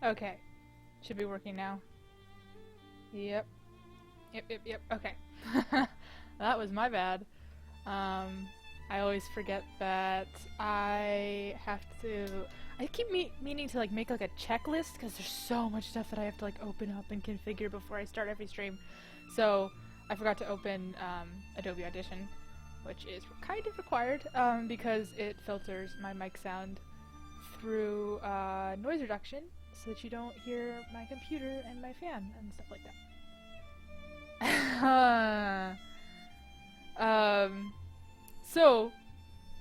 Okay. Should be working now. Yep. Yep. Okay. That was my bad. I always forget that I have to... I keep meaning to like make like a checklist because there's so much stuff that I have to like open up and configure before I start every stream. So I forgot to open Adobe Audition, which is kind of required because it filters my mic sound through noise reduction so that you don't hear my computer and my fan and stuff like that. So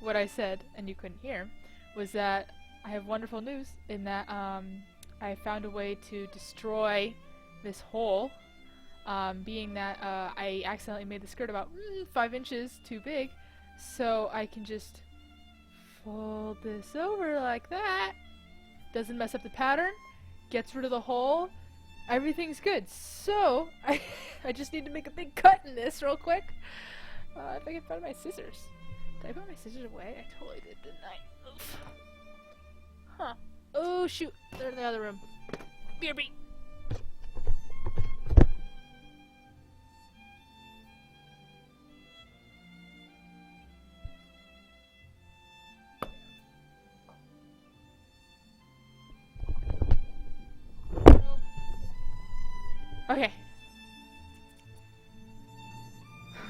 what I said, and you couldn't hear, was that I have wonderful news in that I found a way to destroy this hole, being that I accidentally made the skirt about 5 inches too big, so I can just fold this over like that. Doesn't mess up the pattern, gets rid of the hole, everything's good. So I just need to make a big cut in this real quick. If I can find my scissors. Did I put my scissors away? I totally did, didn't I? Oof. Huh. Oh shoot, they're in the other room. BRB! Okay.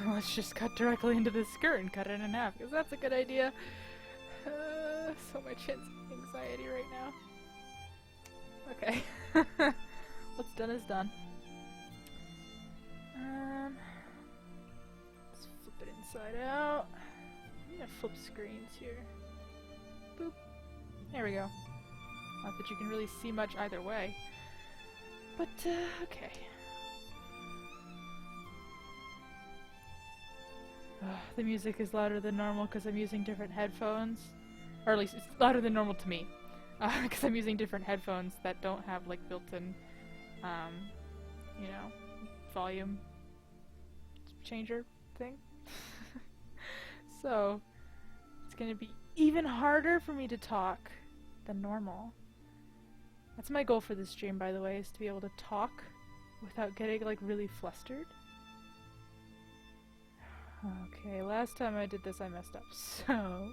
Let's just cut directly into this skirt and cut it in half, because that's a good idea. So much anxiety right now. Okay. What's done is done. Let's flip it inside out. I'm gonna flip screens here. Boop. There we go. Not that you can really see much either way. But, okay. The music is louder than normal because I'm using different headphones. Or at least it's louder than normal to me. Because I'm using different headphones that don't have like built-in, you know, volume changer thing. So, it's gonna be even harder for me to talk than normal. That's my goal for this stream, by the way, is to be able to talk without getting like really flustered. Okay, last time I did this I messed up, so...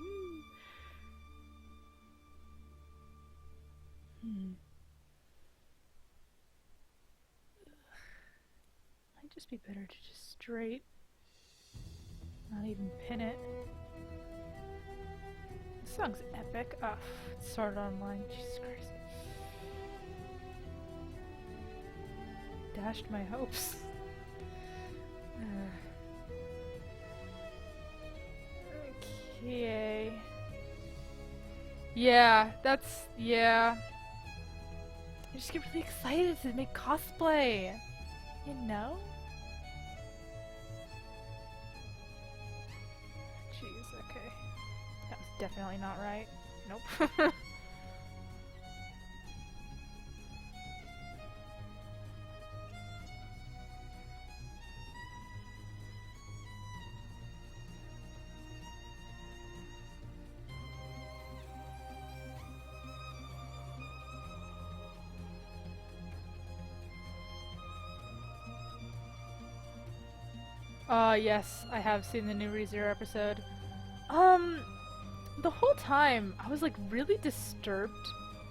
Might just be better to just straight, not even pin it. This song's epic. It's Sword Online, Jesus Christ. Dashed my hopes. Okay. Yeah, yeah. I just get really excited to make cosplay. You know? Jeez, okay. That was definitely not right. Nope. Yes, I have seen the new ReZero episode. The whole time, I was like really disturbed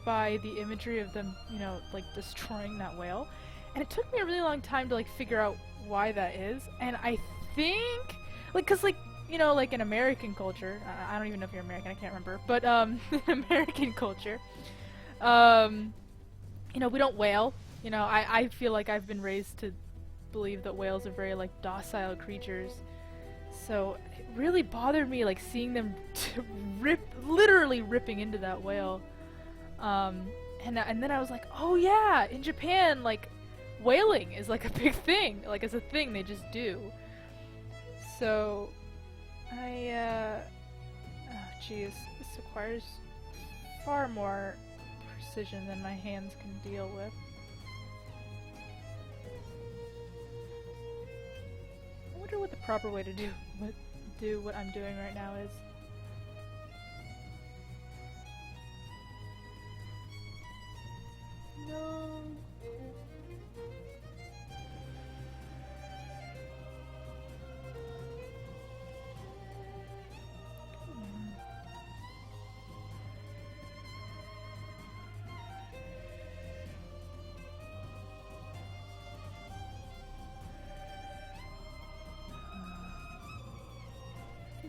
by the imagery of them, you know, like destroying that whale. And it took me a really long time to like figure out why that is. And I think, like, cause like, you know, like in American culture, I don't even know if you're American, I can't remember, but in American culture, you know, we don't whale. You know, I feel like I've been raised to believe that whales are very like docile creatures, so it really bothered me like seeing them literally ripping into that whale, and then I was like, oh yeah, in Japan like whaling is like a big thing, like it's a thing they just do. So oh jeez, this requires far more precision than my hands can deal with. I wonder what the proper way to do what I'm doing right now is. No.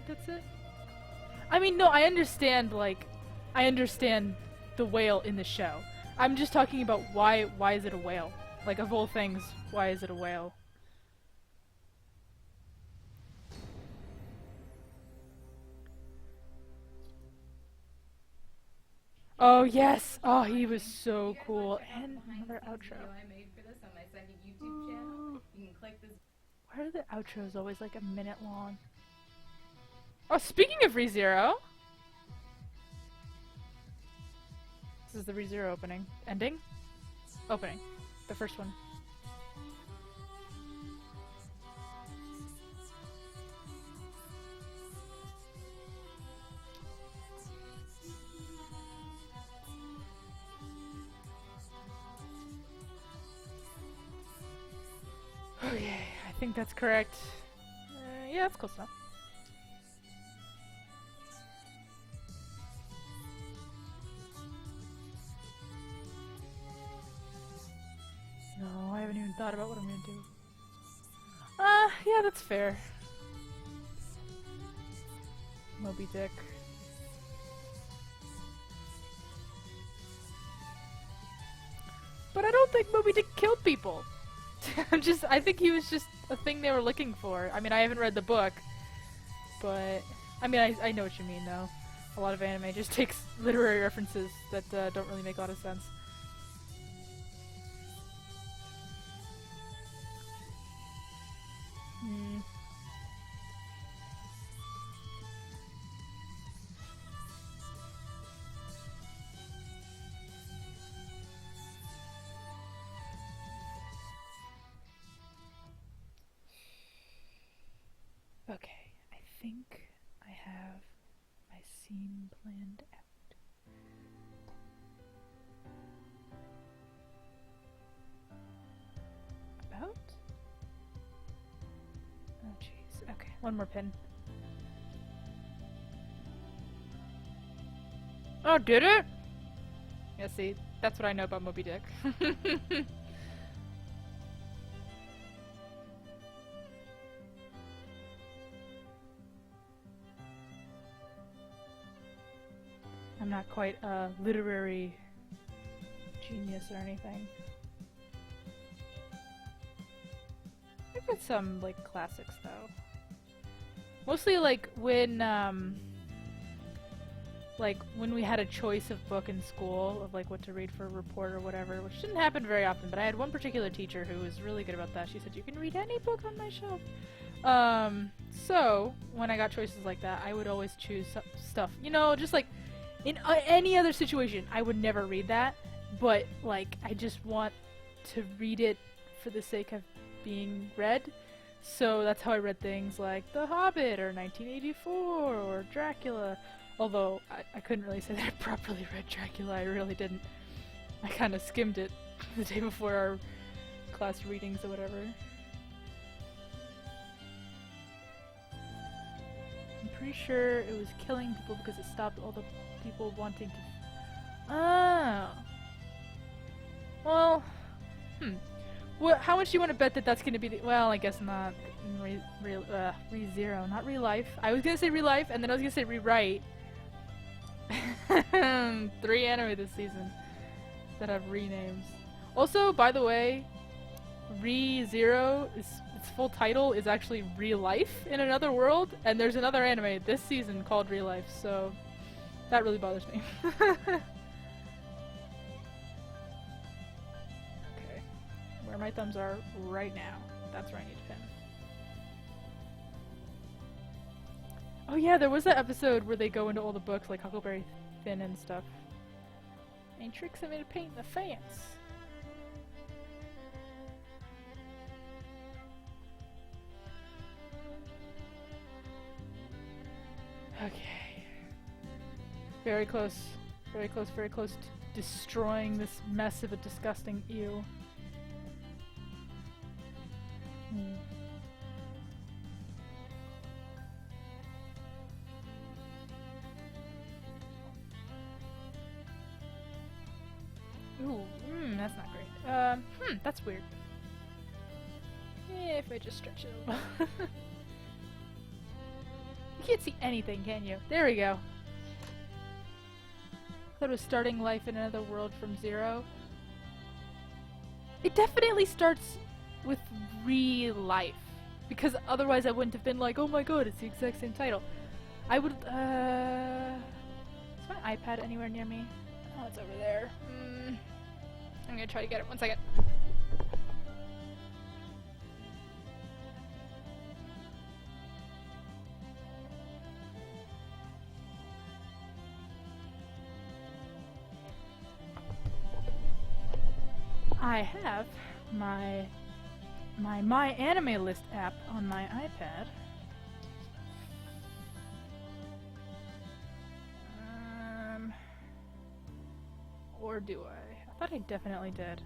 that's it? I mean, no, I understand, like, I understand the whale in the show. I'm just talking about why is it a whale? Like, of all things, why is it a whale? Oh, yes! Oh, he was so cool. And another outro. Why are the outros always like a minute long? Oh, speaking of ReZero! This is the ReZero opening. Ending? Opening. The first one. Okay, I think that's correct. Yeah, that's close enough. No, I haven't even thought about what I'm gonna do. Yeah, that's fair. Moby Dick. But I don't think Moby Dick killed people. I think he was just a thing they were looking for. I mean, I haven't read the book, but I mean, I know what you mean though. A lot of anime just takes literary references that don't really make a lot of sense. Okay, I think I have my scene planned out. About? Oh jeez. Okay, one more pin. Oh, did it? Yeah, see, that's what I know about Moby Dick. I'm not quite a literary genius or anything. I've read some, like, classics, though. Mostly, like, when we had a choice of book in school, of, like, what to read for a report or whatever, which didn't happen very often, but I had one particular teacher who was really good about that. She said, you can read any book on my shelf. So, when I got choices like that, I would always choose stuff, you know, just, like, in any other situation, I would never read that, but, like, I just want to read it for the sake of being read. So that's how I read things like The Hobbit or 1984 or Dracula. Although, I couldn't really say that I properly read Dracula, I really didn't. I kind of skimmed it the day before our class readings or whatever. I'm pretty sure it was killing people because it stopped all the people wanting to... Oh. Well, how much do you want to bet that that's going to be the... Well, I guess not. ReZero, not Re-Life. I was going to say Re-Life, and then I was going to say Rewrite. 3 anime this season that have renames. Also, by the way, ReZero, its full title is actually Re-Life in Another World, and there's another anime this season called Re-Life, so that really bothers me. Okay. Where my thumbs are right now. That's where I need to pin. Oh yeah, there was that episode where they go into all the books, like Huckleberry Finn and stuff. Any tricks I made to paint the fence? Okay. Very close. Very close, very close to destroying this mess of a disgusting ew. Ooh, that's not great. That's weird. Yeah, if I just stretch it a little. can't see anything, can you? There we go. I thought it was starting life in another world from zero. It definitely starts with real life. Because otherwise I wouldn't have been like, oh my god, it's the exact same title. I would, is my iPad anywhere near me? Oh, it's over there. I'm gonna try to get it. 1 second. I have my Anime List app on my iPad. Or do I? I thought I definitely did.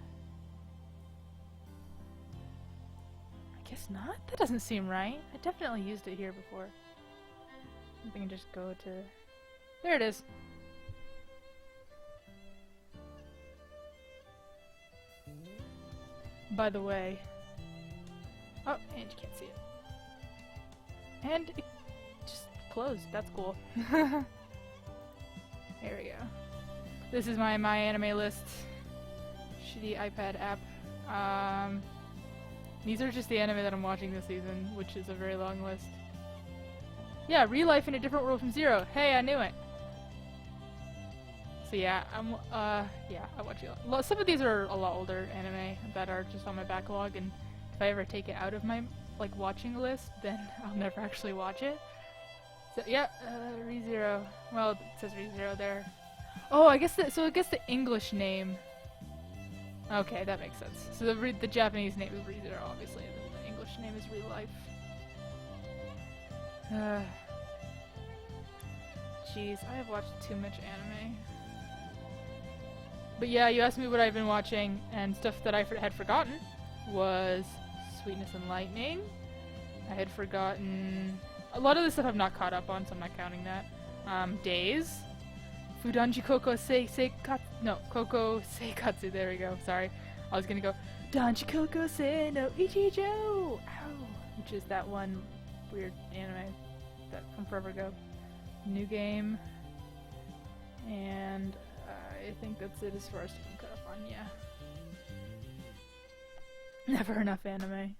I guess not? That doesn't seem right. I definitely used it here before. I can just go to... There it is! By the way... Oh, and you can't see it. And it just closed. That's cool. There we go. This is my Anime List shitty iPad app. These are just the anime that I'm watching this season, which is a very long list. Yeah, real life in a different world from zero. Hey, I knew it. So yeah, yeah, I watch it. Some of these are a lot older anime that are just on my backlog, and if I ever take it out of my like watching list, then I'll never actually watch it. So yeah, ReZero. Well, it says ReZero there. Oh, I guess so. I guess the English name. Okay, that makes sense. So the Japanese name is ReZero, obviously, and then the English name is Real Life. Jeez, I have watched too much anime. But yeah, you asked me what I've been watching, and stuff that I had forgotten was Sweetness and Lightning. I had forgotten... A lot of the stuff I've not caught up on, so I'm not counting that. Days. Fudanji Koko Seikatsu... No, Koko Seikatsu, there we go, sorry. I was gonna go, Danji Koko Se no Ichijo! Ow! Which is that one weird anime that from forever ago. New game. And I think that's it as far as I can cut up on, yeah. Never enough anime.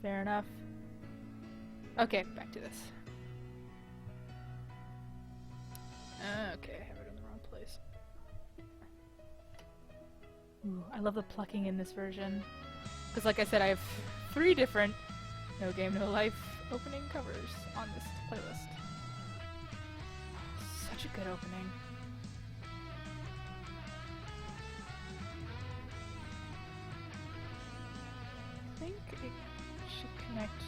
Fair enough. Okay, back to this. Okay, I have it in the wrong place. Ooh, I love the plucking in this version. Because like I said, I have 3 different No Game, No Life opening covers on this playlist. Such a good opening. I think it should connect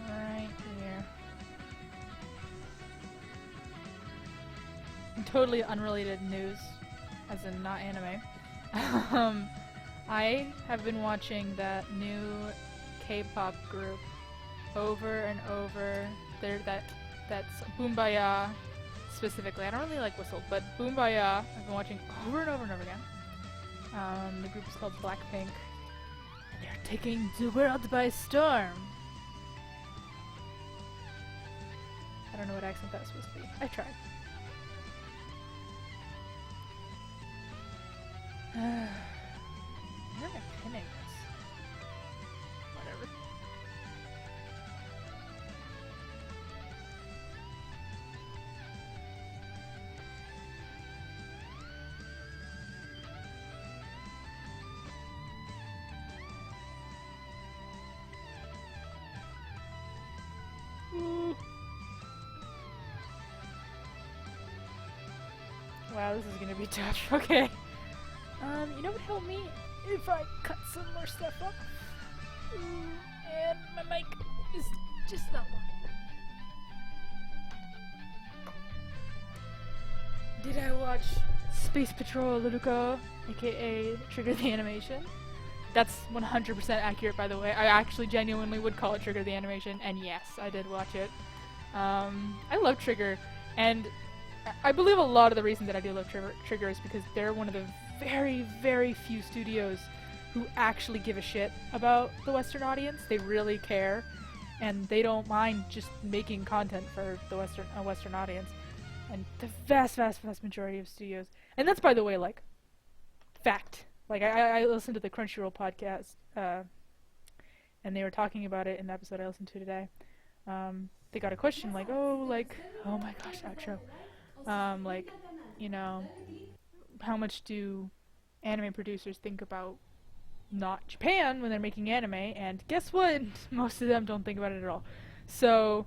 right here. Totally unrelated news, as in not anime. I have been watching that new K-pop group over and over. That's Boombaya specifically. I don't really like Whistle, but Boombaya I've been watching over and over and over again. The group is called Blackpink, and they're taking the world by storm. I don't know what accent that was supposed to be. I tried. Where am I pinning this? Whatever. Ooh. Wow, this is gonna be tough. Okay. You know what would help me? If I cut some more stuff off. And my mic is just not working. Did I watch Space Patrol Ludoka, aka Trigger the Animation? That's 100% accurate, by the way. I actually genuinely would call it Trigger the Animation, and yes, I did watch it. I love Trigger, and I believe a lot of the reason that I do love Trigger is because they're one of the very, very few studios who actually give a shit about the Western audience. They really care, and they don't mind just making content for the Western audience. And the vast majority of studios, and that's, by the way, like, fact. Like, I listened to the Crunchyroll podcast, and they were talking about it in the episode I listened to today. They got a question like, oh my gosh, outro. Like, you know, how much do anime producers think about not Japan when they're making anime? And guess what? Most of them don't think about it at all. So,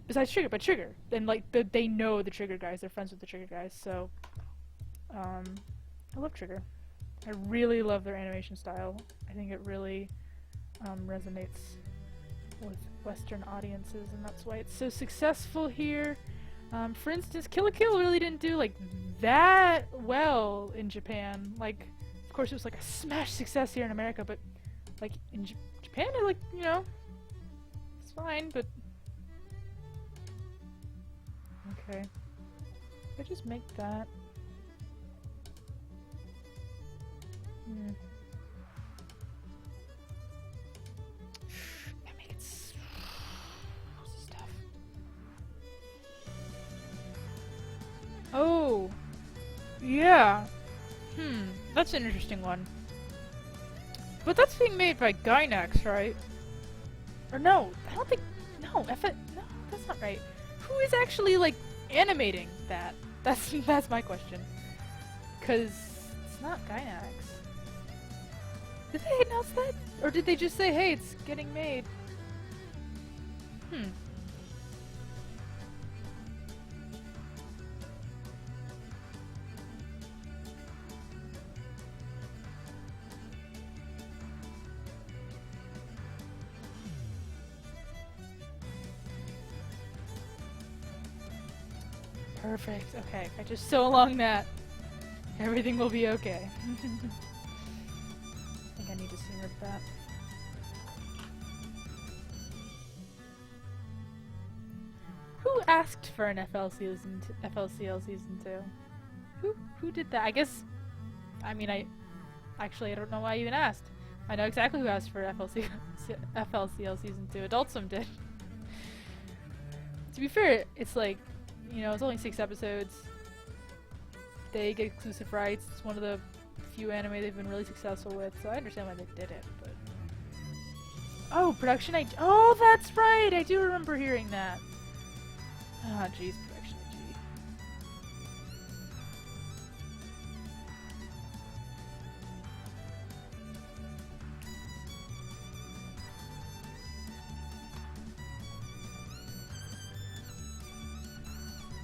besides Trigger, and like they know the Trigger guys, they're friends with the Trigger guys. So, I love Trigger. I really love their animation style. I think it really resonates with Western audiences, and that's why it's so successful here. For instance, Kill la Kill really didn't do like that well in Japan. Like, of course, it was like a smash success here in America, but like in Japan, it, like, you know, it's fine. But okay, I just make that. I make it stuff. Oh, yeah. That's an interesting one. But that's being made by Gainax, right? Or no, I don't think. No, no, that's not right. Who is actually like animating that? That's my question. 'Cause it's not Gainax. Did they announce that? Or did they just say, hey, it's getting made? Perfect. Okay, if I just sew along that, everything will be okay. I think I need to seam rip that. Who asked for an FLCL season 2? Who did that? I guess. I mean, I don't know why I even asked. I know exactly who asked for FLCL season 2. Adult Swim did. To be fair, it's like, you know, it's only 6 episodes. They get exclusive rights. It's one of the few anime they've been really successful with, so I understand why they did it, but... Oh, production IG. Oh, that's right! I do remember hearing that. Ah, jeez, production IG.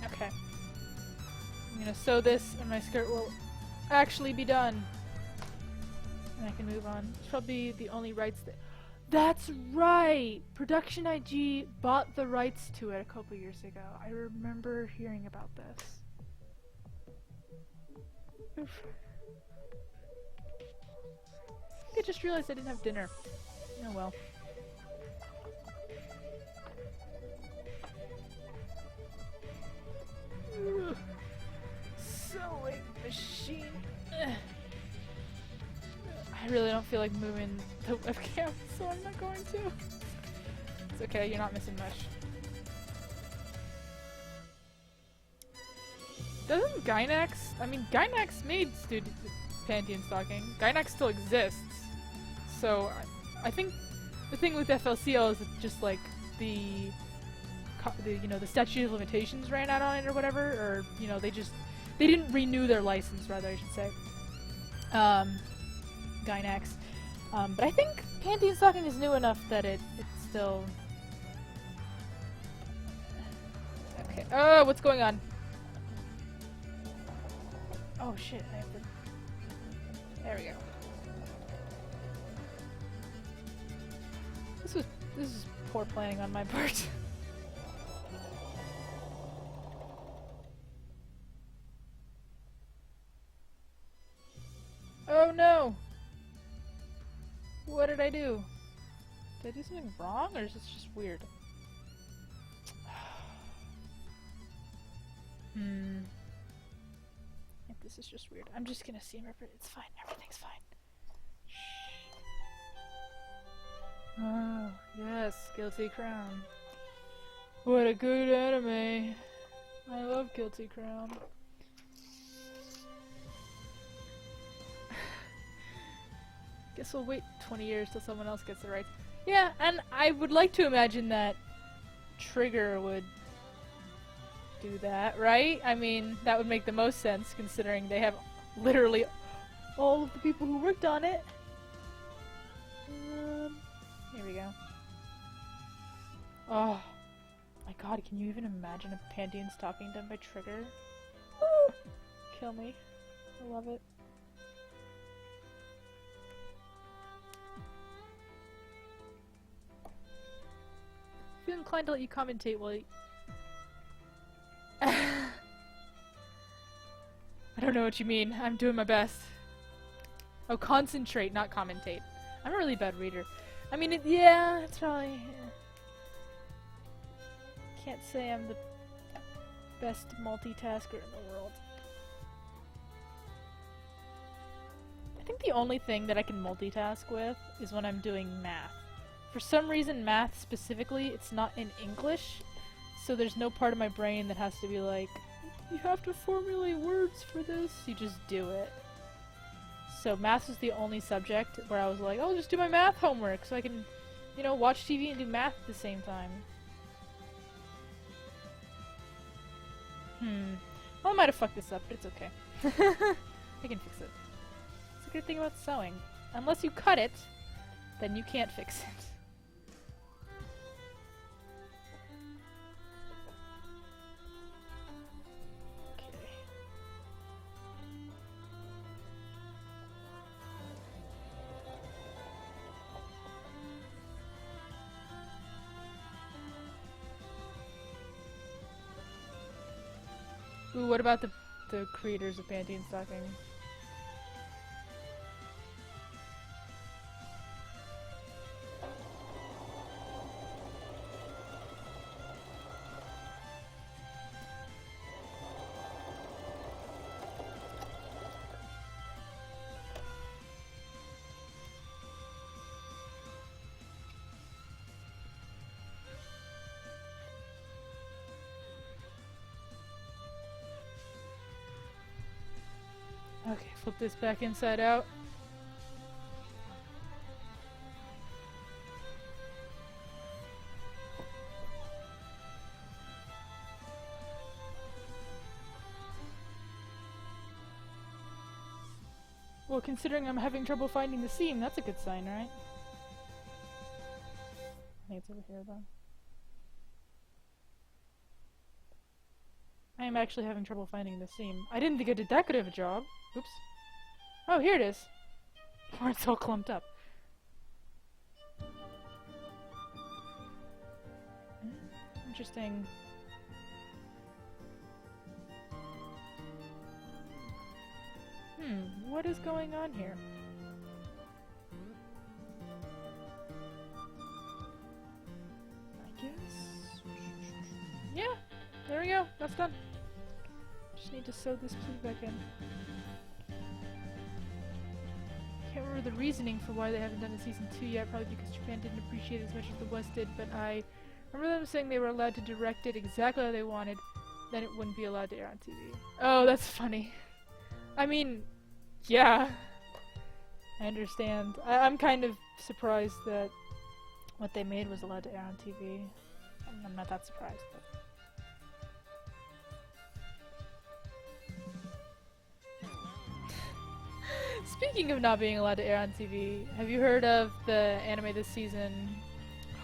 Okay. I'm gonna sew this, and my skirt will actually be done. And I can move on. It's probably the only rights that... That's right! Production IG bought the rights to it a couple years ago. I remember hearing about this. Oof. I just realized I didn't have dinner. Oh well. Ugh. Sewing machine. Ugh. I really don't feel like moving the webcam, so I'm not going to. It's okay, you're not missing much. Doesn't Gainax... I mean, Gainax made Panty and Stocking. Gainax still exists. So, I think the thing with FLCL is that just like the you know, the statute of limitations ran out on it or whatever, or, you know, they didn't renew their license, rather, I should say. Gainax. But I think Panty and Stocking is new enough that it's still... Okay. Oh, what's going on? Oh shit, I have to... There we go. This is poor planning on my part. Oh no! What did I do? Did I do something wrong, or is this just weird? This is just weird. I'm just gonna seam rip it. It's fine. Everything's fine. Shh. Yes, Guilty Crown. What a good anime. I love Guilty Crown. Guess we'll wait 20 years till someone else gets the rights. Yeah, and I would like to imagine that Trigger would do that, right? I mean, that would make the most sense considering they have literally all of the people who worked on it. Here we go. Oh my god, can you even imagine a panty and stocking done by Trigger? Woo! Kill me. I love it. I feel inclined to let you commentate while you... I don't know what you mean. I'm doing my best. Oh, concentrate, not commentate. I'm a really bad reader. I mean, yeah, it's probably... Yeah. Can't say I'm the best multitasker in the world. I think the only thing that I can multitask with is when I'm doing math. For some reason, math specifically, it's not in English, so there's no part of my brain that has to be like, you have to formulate words for this, you just do it. So math is the only subject where I was like, oh, I'll just do my math homework so I can, you know, watch TV and do math at the same time. Well, I might have fucked this up, but it's okay. I can fix it. It's a good thing about sewing. Unless you cut it, then you can't fix it. Ooh, what about the creators of Panty and Stocking? Okay, flip this back inside out. Well, considering I'm having trouble finding the seam, that's a good sign, right? I think it's over here, though. I am actually having trouble finding the seam. I didn't think I did that good of a job. Oops. Oh, here it is. Where it's all clumped up. Interesting. What is going on here? I guess... Yeah, there we go. That's done. Just need to sew this pleat back in. Can't remember the reasoning for why they haven't done a season 2 yet, probably because Japan didn't appreciate it as much as the West did, but I remember them saying they were allowed to direct it exactly how they wanted, then it wouldn't be allowed to air on TV. Oh, that's funny. I mean, yeah. I understand. I'm kind of surprised that what they made was allowed to air on TV. I'm not that surprised, but... Speaking of not being allowed to air on TV, have you heard of the anime this season,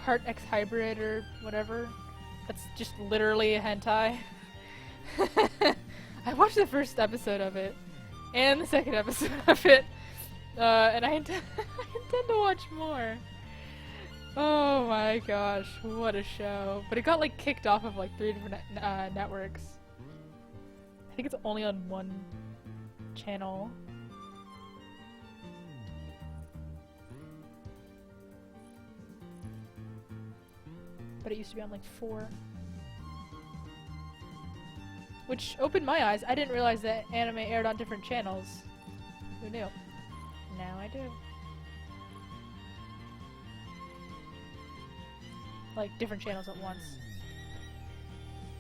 Heart X Hybrid or whatever? That's just literally a hentai. I watched the first episode of it, and the second episode of it, and I intend to watch more. Oh my gosh, what a show. But it got like kicked off of like 3 different networks. I think it's only on one channel. But it used to be on like 4. Which opened my eyes. I didn't realize that anime aired on different channels. Who knew? Now I do. like different channels at once.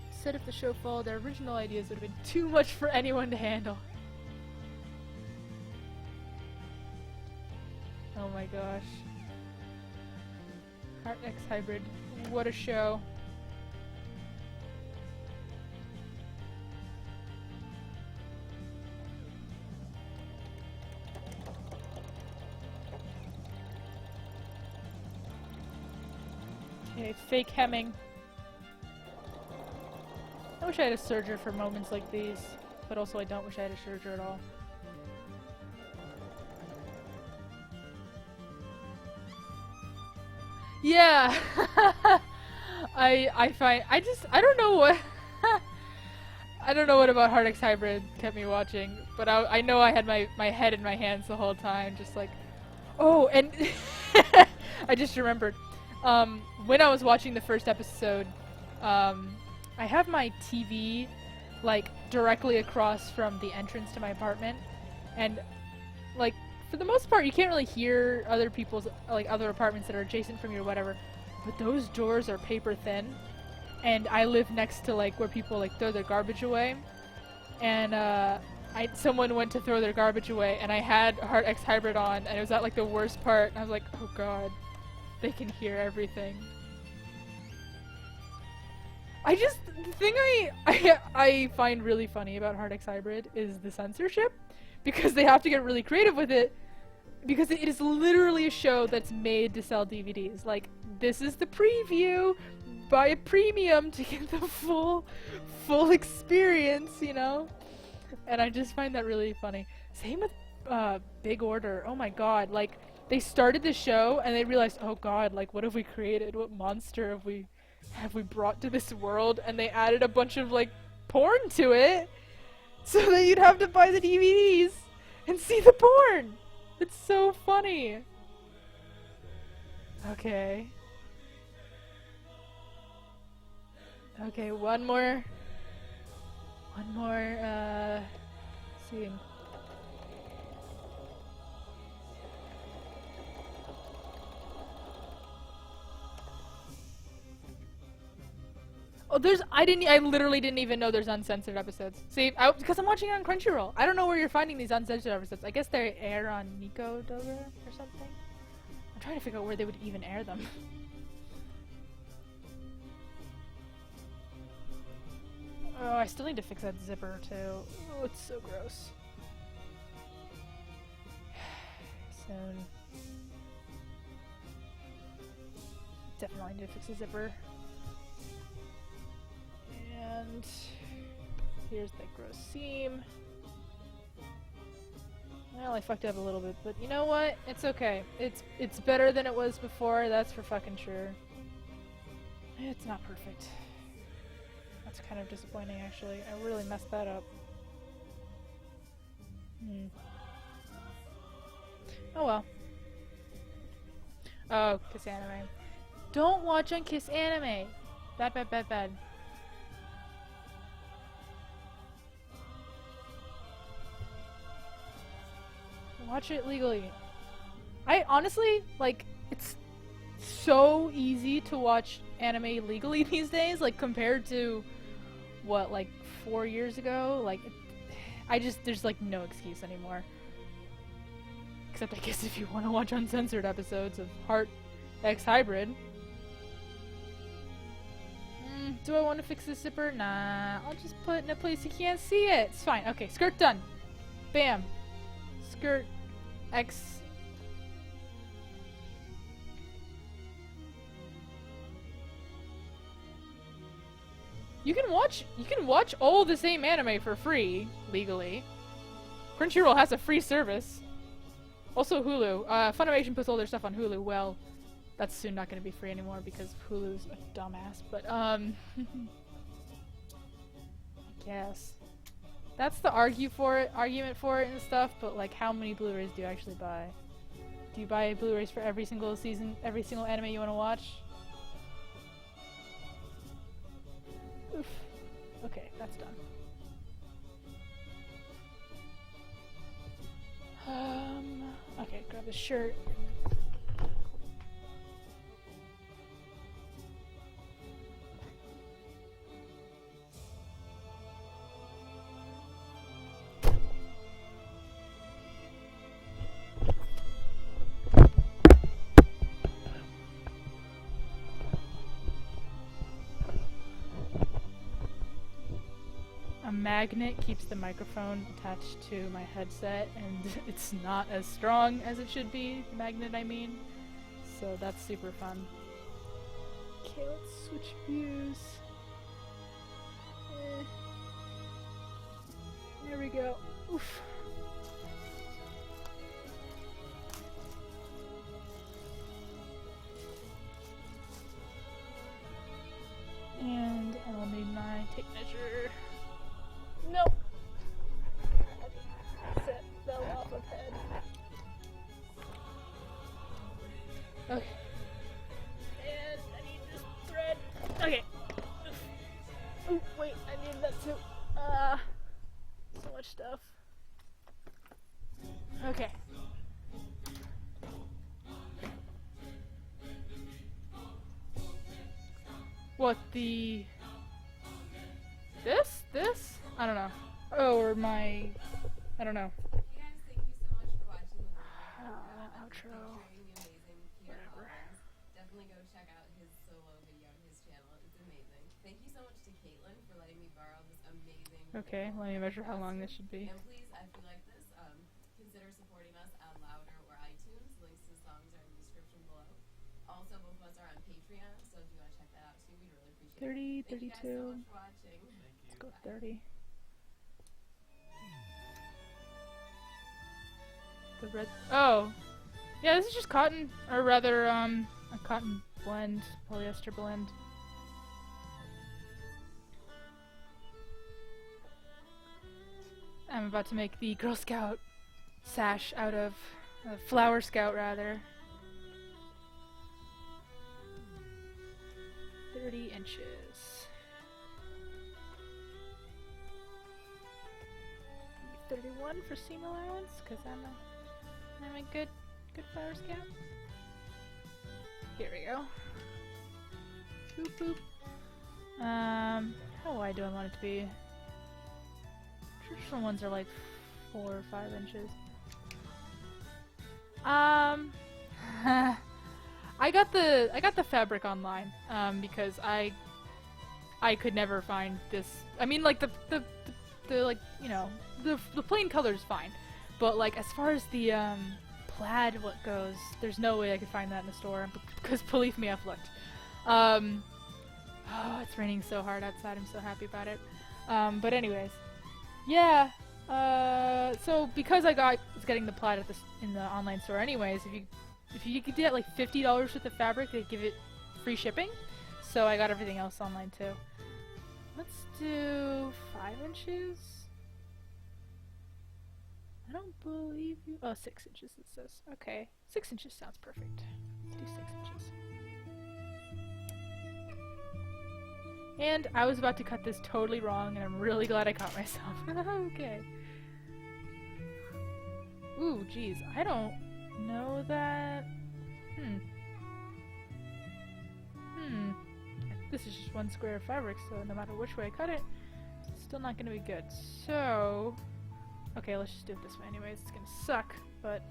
Said if the show followed their original ideas, would have been too much for anyone to handle. Oh my gosh. Heart X Hybrid, what a show. Okay, fake hemming. I wish I had a serger for moments like these, but also I don't wish I had a serger at all. Yeah! I don't know what I don't know what about Heart X Hybrid kept me watching, but I know I had my head in my hands the whole time, just like, oh, and I just remembered, when I was watching the first episode, I have my TV, like, directly across from the entrance to my apartment, and, like, for the most part, you can't really hear other people's, like, other apartments that are adjacent from you or whatever, but those doors are paper thin, and I live next to, like, where people, like, throw their garbage away, and, someone went to throw their garbage away, and I had Heart X Hybrid on, and it was at, like, the worst part, and I was like, oh god, they can hear everything. The thing I find really funny about Heart X Hybrid is the censorship, because they have to get really creative with it, because it is literally a show that's made to sell DVDs. Like, this is the preview, buy a premium to get the full experience, you know? And I just find that really funny. Same with Big Order. Oh my god, like, they started the show and they realized, oh god, like, what have we created? What monster have we brought to this world? And they added a bunch of, like, porn to it so that you'd have to buy the DVDs and see the porn. It's so funny. Okay. Okay, one more scene. Oh, I literally didn't even know there's uncensored episodes. See, because I'm watching it on Crunchyroll. I don't know where you're finding these uncensored episodes. I guess they air on Nico Doga or something. I'm trying to figure out where they would even air them. Oh, I still need to fix that zipper too. Oh, it's so gross. Soon. Definitely need to fix the zipper. And here's that gross seam. Well, I fucked up a little bit, but you know what? It's okay. It's better than it was before, that's for fucking sure. It's not perfect. That's kind of disappointing, actually. I really messed that up. Oh well. Oh, Kiss Anime. Don't watch on Kiss Anime! Bad, bad, bad, bad. Watch it legally. I honestly, like, it's so easy to watch anime legally these days, like, compared to, what, like, 4 years ago? Like, there's, like, no excuse anymore. Except, I guess, if you want to watch uncensored episodes of Heart X Hybrid. Do I want to fix this zipper? Nah, I'll just put it in a place you can't see it. It's fine. Okay, skirt done. Bam. Skirt X. You can watch all the same anime for free legally. Crunchyroll has a free service. Also Hulu. Funimation puts all their stuff on Hulu. Well, that's soon not going to be free anymore because Hulu's a dumbass. But I guess. That's the argument for it and stuff, but like how many Blu-rays do you actually buy? Do you buy Blu-rays for every single season, every single anime you want to watch? Oof. Okay, that's done. Okay, grab the shirt. magnet keeps the microphone attached to my headset, and it's not as strong as it should be. The magnet, I mean. So that's super fun. Okay, let's switch views. There we go. Oof. And I'll need my tape measure. Nope. Set fell off of head. Okay. And I need this thread. Okay. Oh, wait, I need that too. So much stuff. Okay. What, the... This? I don't know. Oh, or my... I don't know. Hey guys, thank you so much for watching the Outro. Whatever. Definitely go check out his solo video on his channel. It's amazing. Thank you so much to Caitlin for letting me borrow this amazing Okay, let me measure how long this should be. And please, if you like this, consider supporting us on Louder or iTunes. Links to the songs are in the description below. Also, both of us are on Patreon, so if you want to check that out too, we'd really appreciate 30, it. Thank you guys so 32. much for watching. Let's go 30. The red. Oh! Yeah, this is just cotton. Or rather, a cotton blend. Polyester blend. I'm about to make the Girl Scout sash out of Flower Scout, rather. 30 inches. 31 for seam allowance, because I'm a good Flower Scout. Here we go. Boop boop. How wide do I want it to be? Traditional ones are like 4 or 5 inches. I got the fabric online because I could never find this. I mean, like the like, you know, the plain color is fine, but like as far as the plaid what goes, there's no way I could find that in the store because believe me, I've looked. Oh, it's raining so hard outside. I'm so happy about it. But anyways, yeah. So because I was getting the plaid at in the online store anyways, if you could get like $50 worth of fabric, they'd give it free shipping. So I got everything else online too. Let's do 5 inches. I don't believe you. Oh, 6 inches it says. Okay, 6 inches sounds perfect. Let's do 6 inches. And I was about to cut this totally wrong, and I'm really glad I caught myself. Okay. Ooh, geez, I don't know that. This is just one square of fabric, so no matter which way I cut it, it's still not gonna be good. So, okay, let's just do it this way anyways. It's gonna suck, but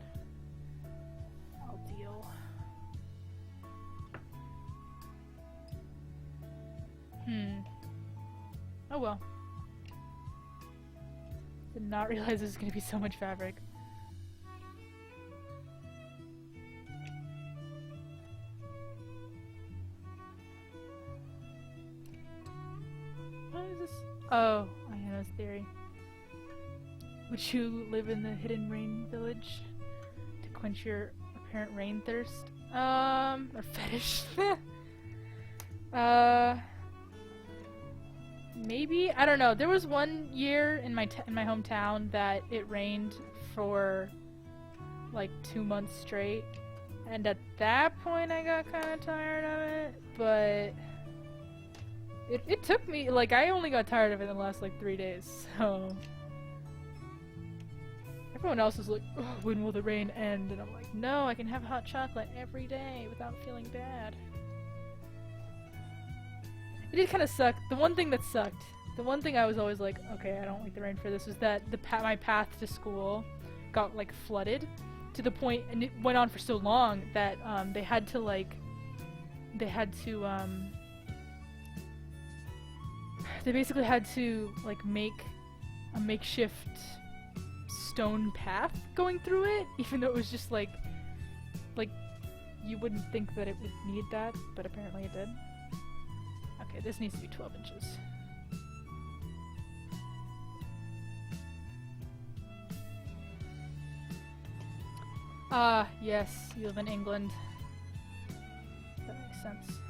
I'll deal. Oh well. Did not realize this was gonna be so much fabric. What is this? Oh, I know this theory. Would you live in the hidden rain village to quench your apparent rain thirst? Or fetish? Maybe? I don't know. There was one year in my hometown that it rained for like 2 months straight, and at that point I got kind of tired of it, but it took me, like, I only got tired of it in the last like 3 days, so everyone else was like, oh, when will the rain end? And I'm like, no, I can have hot chocolate every day without feeling bad. It did kind of suck. The one thing that sucked, the one thing I was always like, okay, I don't like the rain for this, was that my path to school got like flooded to the point, and it went on for so long that they basically had to like make a makeshift stone path going through it, even though it was just like you wouldn't think that it would need that, but apparently it did. Okay, this needs to be 12 inches. Ah, yes, you live in England. That makes sense.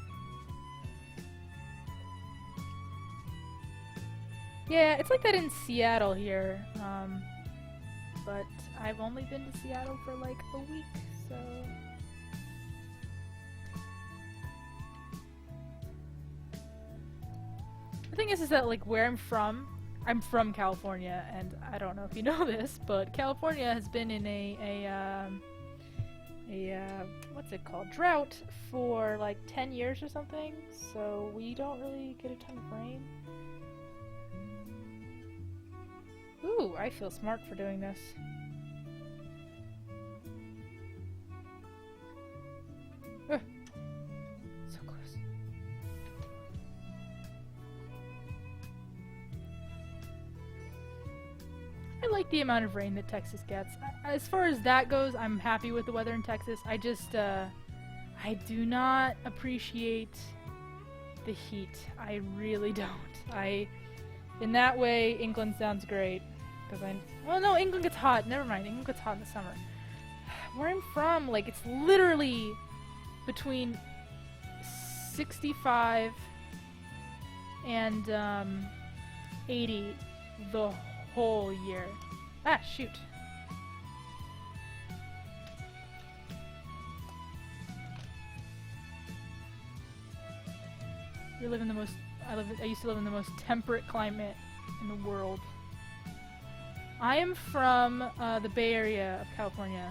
Yeah, it's like that in Seattle here, but I've only been to Seattle for like a week, so... The thing is that like where I'm from California, and I don't know if you know this, but California has been in a what's it called? Drought for like 10 years or something, so we don't really get a ton of rain. Ooh, I feel smart for doing this. Ugh. So close. I like the amount of rain that Texas gets. As far as that goes, I'm happy with the weather in Texas. I just, I do not appreciate the heat. I really don't. In that way, England sounds great. Well, no, England gets hot. Never mind, England gets hot in the summer. Where I'm from, like, it's literally between 65 and 80 the whole year. Ah, shoot. I used to live in the most temperate climate in the world. I am from the Bay Area of California.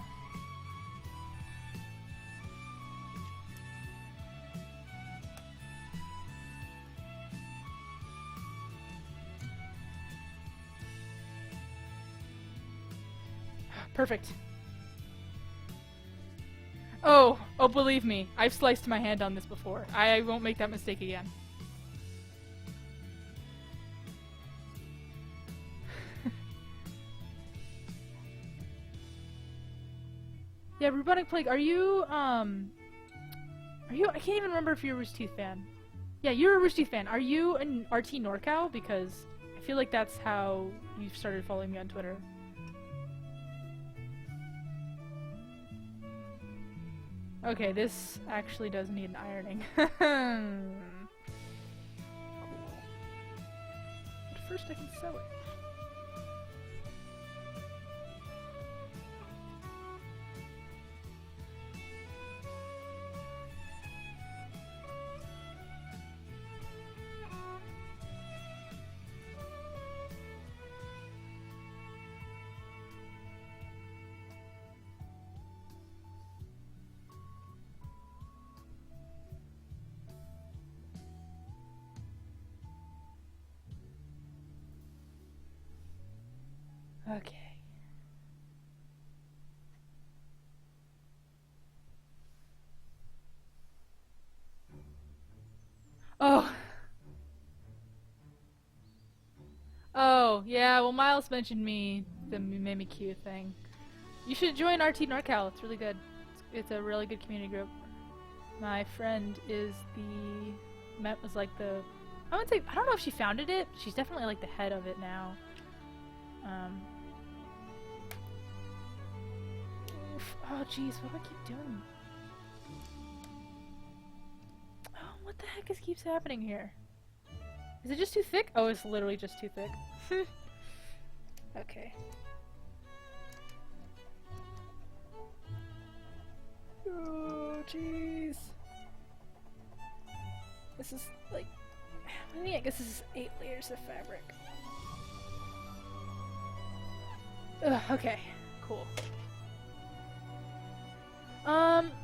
Perfect. Oh, believe me, I've sliced my hand on this before. I won't make that mistake again. Yeah, Bubonic Plague, are you, I can't even remember if you're a Rooster Teeth fan. Yeah, you're a Rooster Teeth fan. Are you an RT NorCal? Because I feel like that's how you started following me on Twitter. Okay, this actually does need an ironing. Cool. But first I can sew it. Okay. Oh. Oh, yeah, well Miles mentioned the Mimikyu thing. You should join RT NorCal, it's really good. It's a really good community group. My friend is I don't know if she founded it, she's definitely like the head of it now. Oh jeez, what do I keep doing? Oh, what the heck keeps happening here? Is it just too thick? Oh, it's literally just too thick. Okay. Oh, jeez. This is like... I guess this is 8 layers of fabric. Ugh, okay, cool.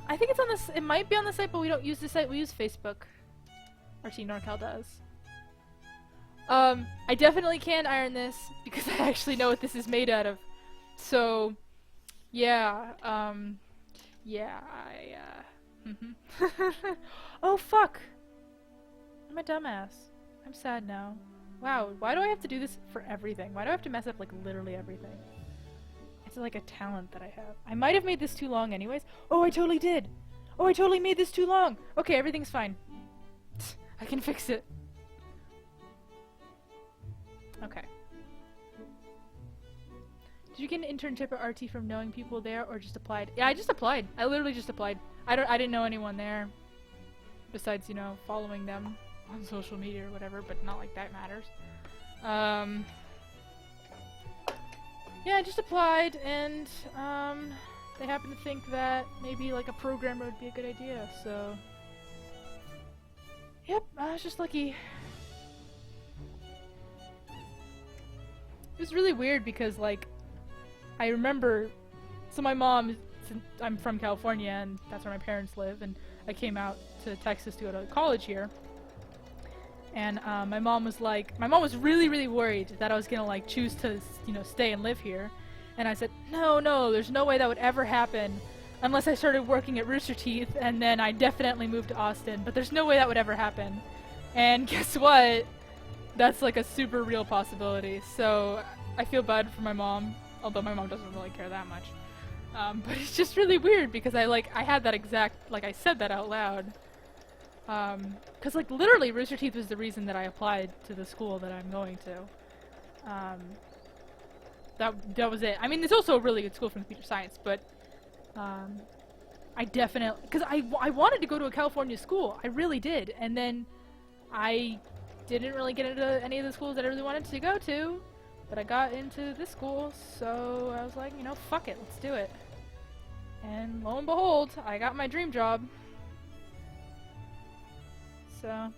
I think it's on this. It might be on the site, but we don't use the site. We use Facebook. RT NorCal does. I definitely can iron this because I actually know what this is made out of. So, yeah. Yeah. Oh fuck! I'm a dumbass. I'm sad now. Wow, why do I have to do this for everything? Why do I have to mess up like literally everything? It's like a talent that I have. I might have made this too long anyways. Oh, I totally did! Oh, I totally made this too long! Okay, everything's fine. I can fix it. Okay. Did you get an internship at RT from knowing people there or just applied? Yeah, I just applied. I literally just applied. I didn't know anyone there. Besides, you know, following them on social media or whatever, but not like that matters. Yeah, I just applied and they happened to think that maybe like a programmer would be a good idea, so yep, I was just lucky. It was really weird because like I remember, so my mom, since I'm from California and that's where my parents live, and I came out to Texas to go to college here. And my mom was really, really worried that I was gonna like choose to, you know, stay and live here. And I said, no, there's no way that would ever happen unless I started working at Rooster Teeth, and then I definitely moved to Austin. But there's no way that would ever happen. And guess what? That's like a super real possibility. So I feel bad for my mom, although my mom doesn't really care that much. But it's just really weird because I had that exact, like I said that out loud. Cause like literally Rooster Teeth was the reason that I applied to the school that I'm going to. That was it. I mean, it's also a really good school for computer science, but I definitely, cause I wanted to go to a California school. I really did. And then I didn't really get into any of the schools that I really wanted to go to, but I got into this school, so I was like, you know, fuck it, let's do it. And lo and behold, I got my dream job. So,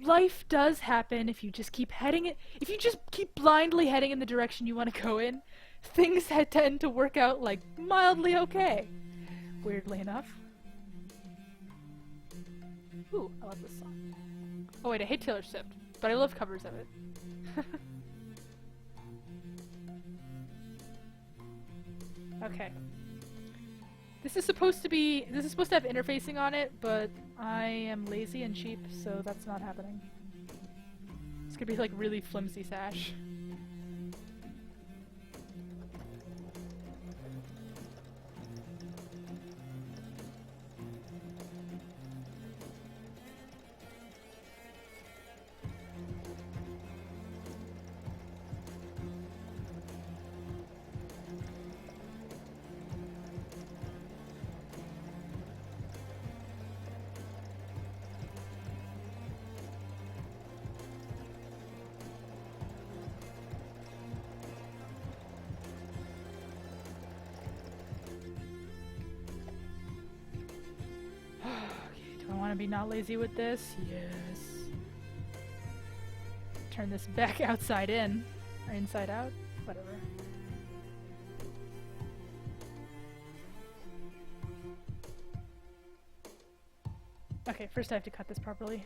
life does happen if you just keep if you just keep blindly heading in the direction you want to go in, things tend to work out like mildly okay. Weirdly enough. Ooh, I love this song. Oh wait, I hate Taylor Swift, but I love covers of it. Okay. This is supposed to have interfacing on it, but I am lazy and cheap, so that's not happening. It's gonna be like really flimsy Sash. Be not lazy with this. Yes. Turn this back outside in. Or inside out. Whatever. Okay, first I have to cut this properly.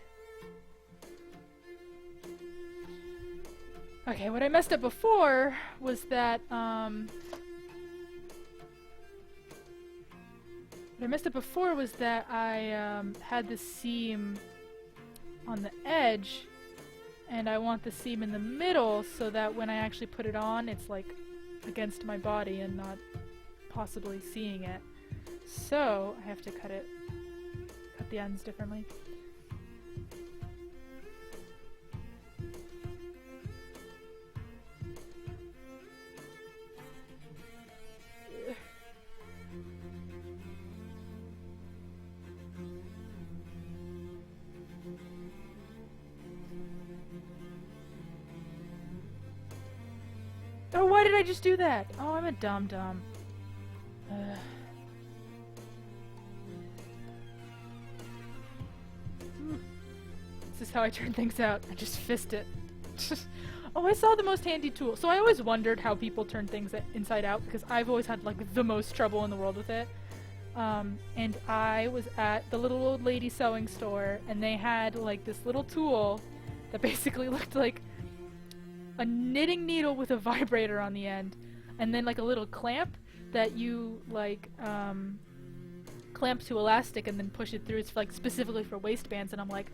Okay, what I messed up before was that, I had this seam on the edge, and I want the seam in the middle so that when I actually put it on, it's like against my body and not possibly seeing it. So I have to cut the ends differently. Oh, why did I just do that? Oh, I'm a dum-dum. This is how I turn things out. I just fist it. Oh, I saw the most handy tool. So I always wondered how people turn things inside out because I've always had like the most trouble in the world with it. And I was at the little old lady sewing store, and they had like this little tool that basically looked like a knitting needle with a vibrator on the end, and then like a little clamp that you like clamp to elastic and then push it through. It's like specifically for waistbands, and I'm like,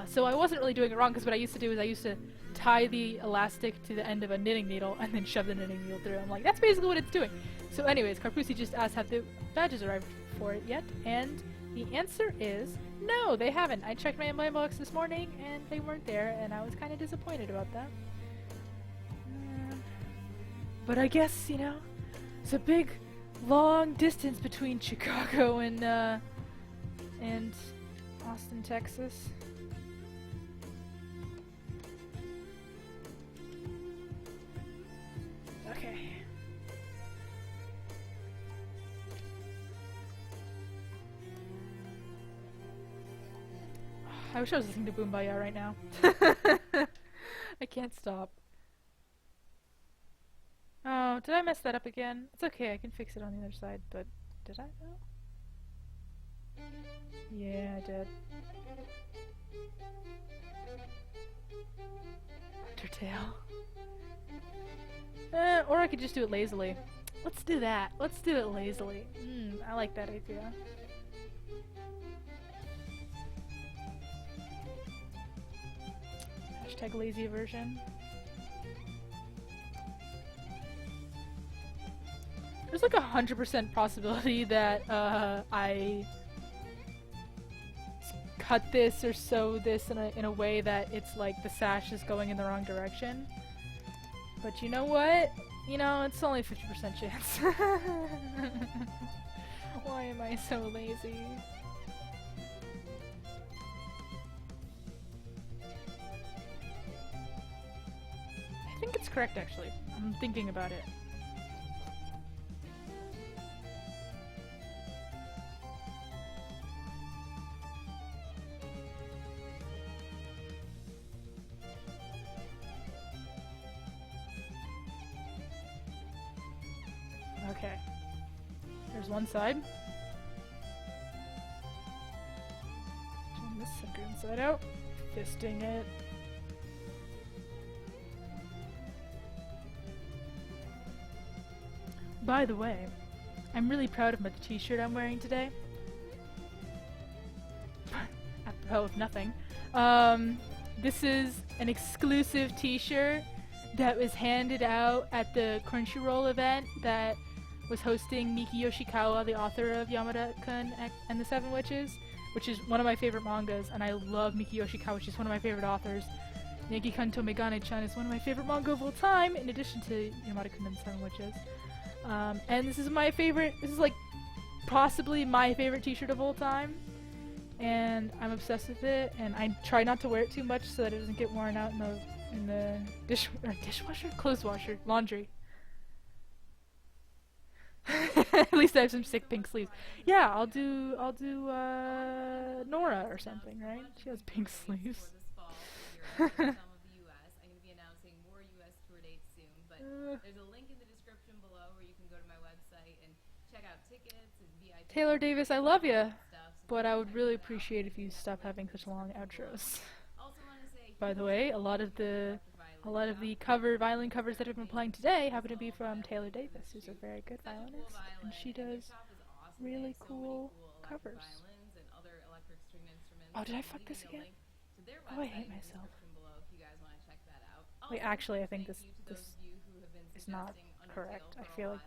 So I wasn't really doing it wrong, because what I used to do is I used to tie the elastic to the end of a knitting needle and then shove the knitting needle through. I'm like, that's basically what it's doing. So anyways, Carpusi just asked, have the badges arrived for it yet? And the answer is no, they haven't. I checked my mailbox this morning and they weren't there, and I was kind of disappointed about that. But I guess, you know, it's a big, long distance between Chicago and Austin, Texas. Okay. I wish I was listening to Boombaya right now. I can't stop. Oh, did I mess that up again? It's okay, I can fix it on the other side, but did I though? Yeah, I did. Undertale. Or I could just do it lazily. Let's do that. Let's do it lazily. I like that idea. Hashtag lazy version. There's like 100% possibility that I cut this or sew this in a way that it's like the sash is going in the wrong direction. But you know what? You know, it's only 50% chance. Why am I so lazy? I think it's correct actually. I'm thinking about it. Okay. There's one side. Turn this sucker inside out. Fisting it. By the way, I'm really proud of my t-shirt I'm wearing today. Apropos of nothing. This is an exclusive t-shirt that was handed out at the Crunchyroll event that was hosting Miki Yoshikawa, the author of Yamada-kun and the Seven Witches, which is one of my favorite mangas, and I love Miki Yoshikawa. She's one of my favorite authors. Negi-kun to Megane-chan is one of my favorite manga of all time, in addition to Yamada-kun and the Seven Witches. And this is my favorite, this is like possibly my favorite t-shirt of all time, and I'm obsessed with it, and I try not to wear it too much so that it doesn't get worn out in the dishwasher? Clothes washer? Laundry. At least I have some sick pink sleeves. Yeah, I'll do Nora or something, right? She has pink sleeves. Some of the US. I'm going to be announcing more US tour dates soon, but there's a link in the description below where you can go to my website and check out tickets and VIP. Taylor Davis, I love you, but I would really appreciate if you stop having such long outros. By the way, a lot of the violin covers that have been playing today happen to be from Taylor Davis, who's a very good violinist, and she does really cool covers. Oh, did I fuck this again? Oh, I hate myself. Wait, actually, I think this is not correct. I feel like...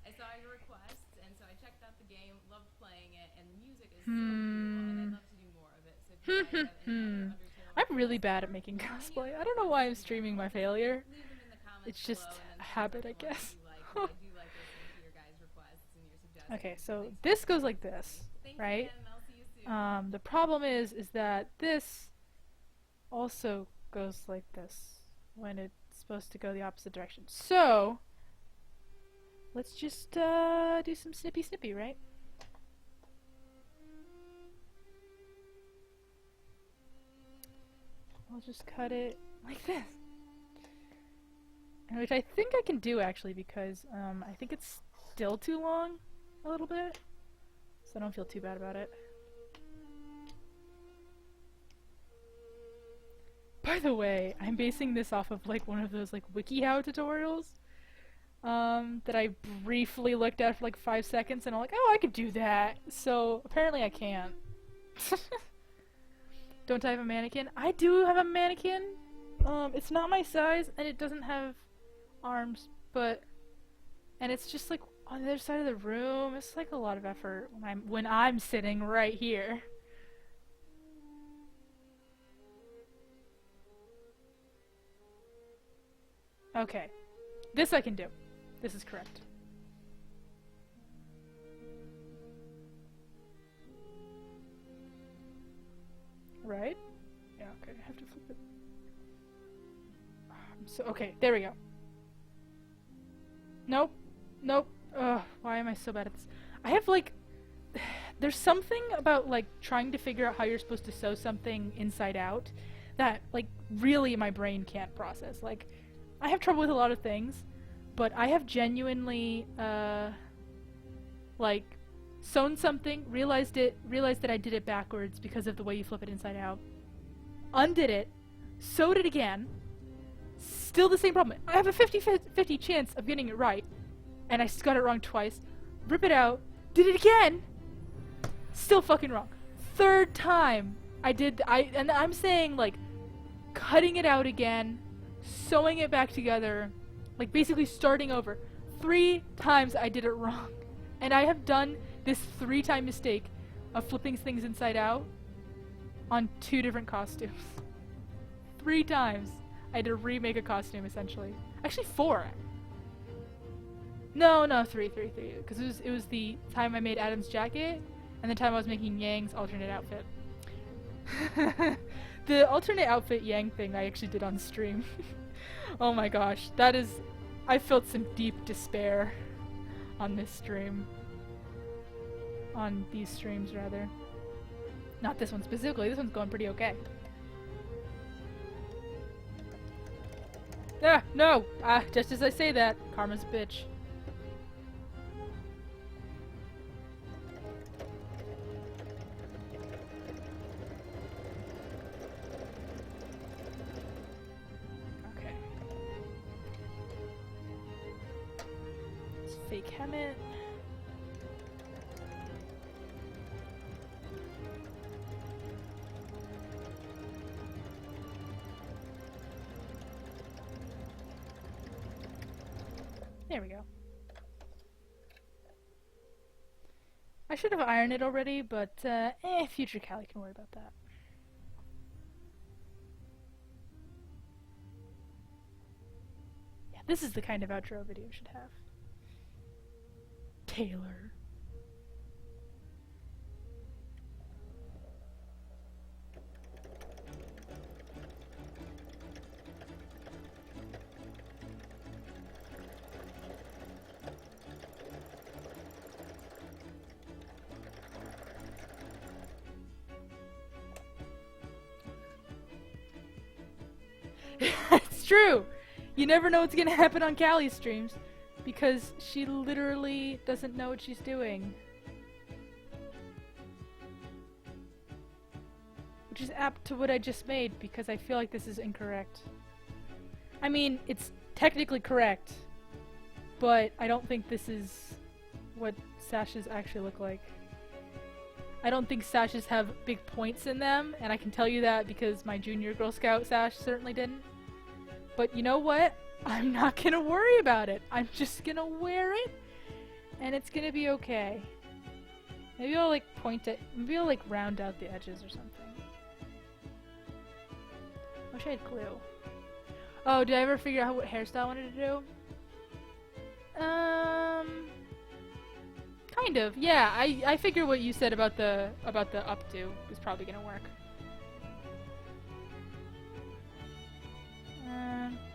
I saw your request, and so I checked out the game, loved playing it, and the music is so cool, and I'd love to do more of it. So if you guys have any I'm really bad at making cosplay. I don't know why I'm streaming my failure. It's just a habit, I guess. Okay, so this goes like this, right? The problem is that this also goes like this when it's supposed to go the opposite direction. So let's just do some snippy, right? I'll just cut it like this. Which I think I can do actually, because I think it's still too long a little bit, so I don't feel too bad about it. By the way, I'm basing this off of like one of those like WikiHow tutorials that I briefly looked at for like 5 seconds, and I'm like, oh, I could do that. So apparently I can't. Don't I have a mannequin? I do have a mannequin. It's not my size, and it doesn't have arms, but... And it's just, like, on the other side of the room. It's, like, a lot of effort when I'm sitting right here. Okay. This I can do. This is correct. Right? Yeah, okay. I have to flip it. So, okay, there we go. Nope. Nope. Ugh, why am I so bad at this? I have, like... There's something about, like, trying to figure out how you're supposed to sew something inside out that, like, really my brain can't process. Like, I have trouble with a lot of things, but I have genuinely, like, sewn something, realized that I did it backwards because of the way you flip it inside out, undid it, sewed it again, still the same problem. I have a 50-50 chance of getting it right, and I got it wrong twice, rip it out, did it again, still fucking wrong. Third time and I'm saying, like, cutting it out again, sewing it back together, like basically starting over. 3 times I did it wrong. And I have done this 3-time mistake of flipping things inside out on 2 different costumes. 3 times I had to remake a costume, essentially. Actually 4. No, 3. Because it was the time I made Adam's jacket, and the time I was making Yang's alternate outfit. The alternate outfit Yang thing I actually did on stream. Oh my gosh, that is... I felt some deep despair on this stream. On these streams, rather. Not this one specifically, this one's going pretty okay. Ah, no! Ah, just as I say that, karma's a bitch. Okay. Let's fake hem it. There we go. I should have ironed it already, but future Callie can worry about that. Yeah, this is the kind of outro video we should have. Taylor. It's true! You never know what's gonna happen on Callie's streams, because she literally doesn't know what she's doing. Which is apt to what I just made, because I feel like this is incorrect. I mean, it's technically correct, but I don't think this is what sashes actually look like. I don't think sashes have big points in them, and I can tell you that because my junior Girl Scout sash certainly didn't. But you know what? I'm not gonna worry about it. I'm just gonna wear it, and it's gonna be okay. Maybe I'll like point it, maybe I'll like round out the edges or something. Wish I had glue. Oh, did I ever figure out what hairstyle I wanted to do? Kind of, yeah. I figured what you said about the updo was probably gonna work.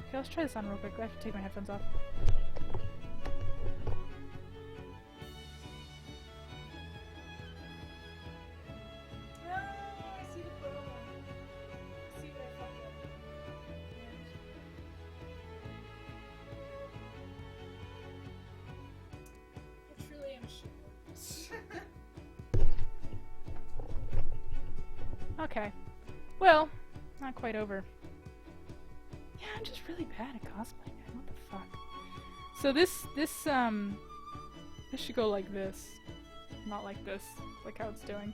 Okay, let's try this on real quick. I have to take my headphones off. I see the bone. See what I fucked up. I truly am sure. Okay. Well, not quite over. Yeah, I'm just really bad at cosplay, man. What the fuck? So this should go like this. Not like this. Like how it's doing.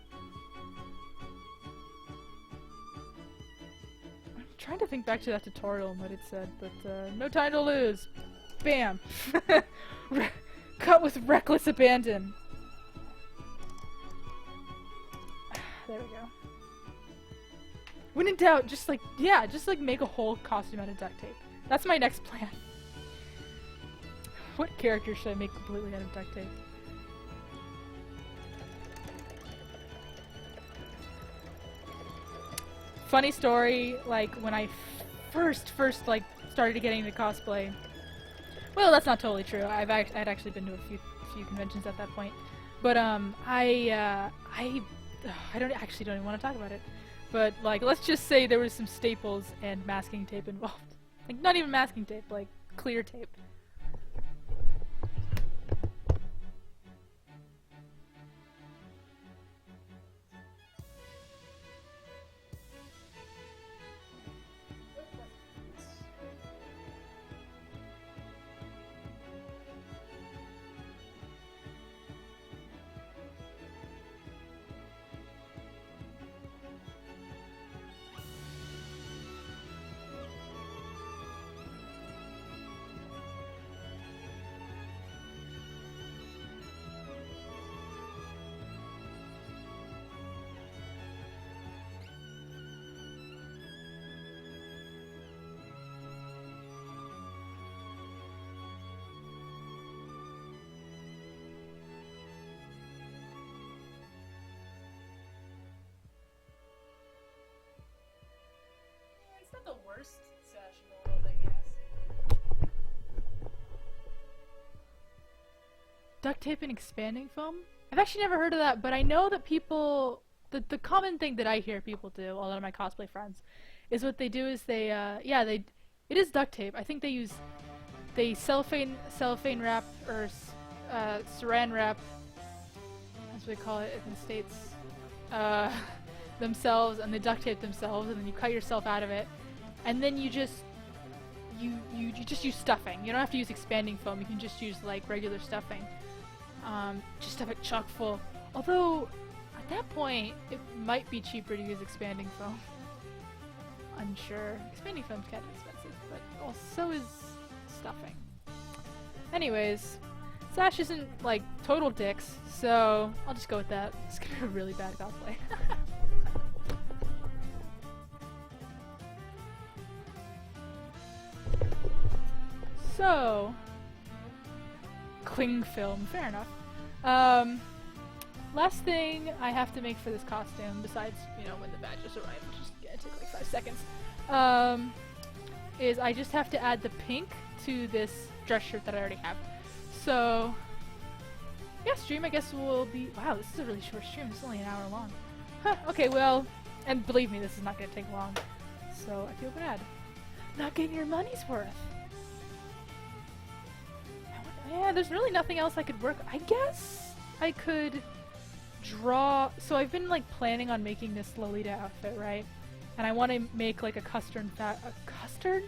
trying to think back to that tutorial and what it said, but no time to lose. Bam! Cut with reckless abandon. There we go. When in doubt, just like, yeah, just like make a whole costume out of duct tape. That's my next plan. What character should I make completely out of duct tape? Funny story, like when I first like started getting into cosplay. Well, that's not totally true. I'd actually been to a few conventions at that point, but I don't even want to talk about it. But like, let's just say there was some staples and masking tape involved. Like, not even masking tape, like clear tape. It's not the worst Sash in the world, I guess. Duct tape and expanding foam? I've actually never heard of that, but I know that people... The common thing that I hear people do, a lot of my cosplay friends, is what they do is they, it is duct tape. I think they cellophane wrap, or saran wrap, as we call it in the States, themselves, and they duct tape themselves, and then you cut yourself out of it, and then you just use stuffing. You don't have to use expanding foam. You can just use like regular stuffing. Just stuff it chock full. Although at that point, it might be cheaper to use expanding foam. Unsure. Expanding foam's kind of expensive, but also is stuffing. Anyways, Sash isn't like total dicks, so I'll just go with that. It's gonna be a really bad cosplay. So, cling film, fair enough. Last thing I have to make for this costume, besides, you know, when the badges arrive, which is gonna take like 5 seconds, is I just have to add the pink to this dress shirt that I already have. So, yeah, stream I guess will be, wow, this is a really short stream, it's only an hour long. Huh, okay, well, and believe me, this is not gonna take long, so I feel bad. Not getting your money's worth. Yeah, there's really nothing else I could work. I guess I could draw. So I've been like planning on making this Lolita outfit, right? And I want to make like a custard custard?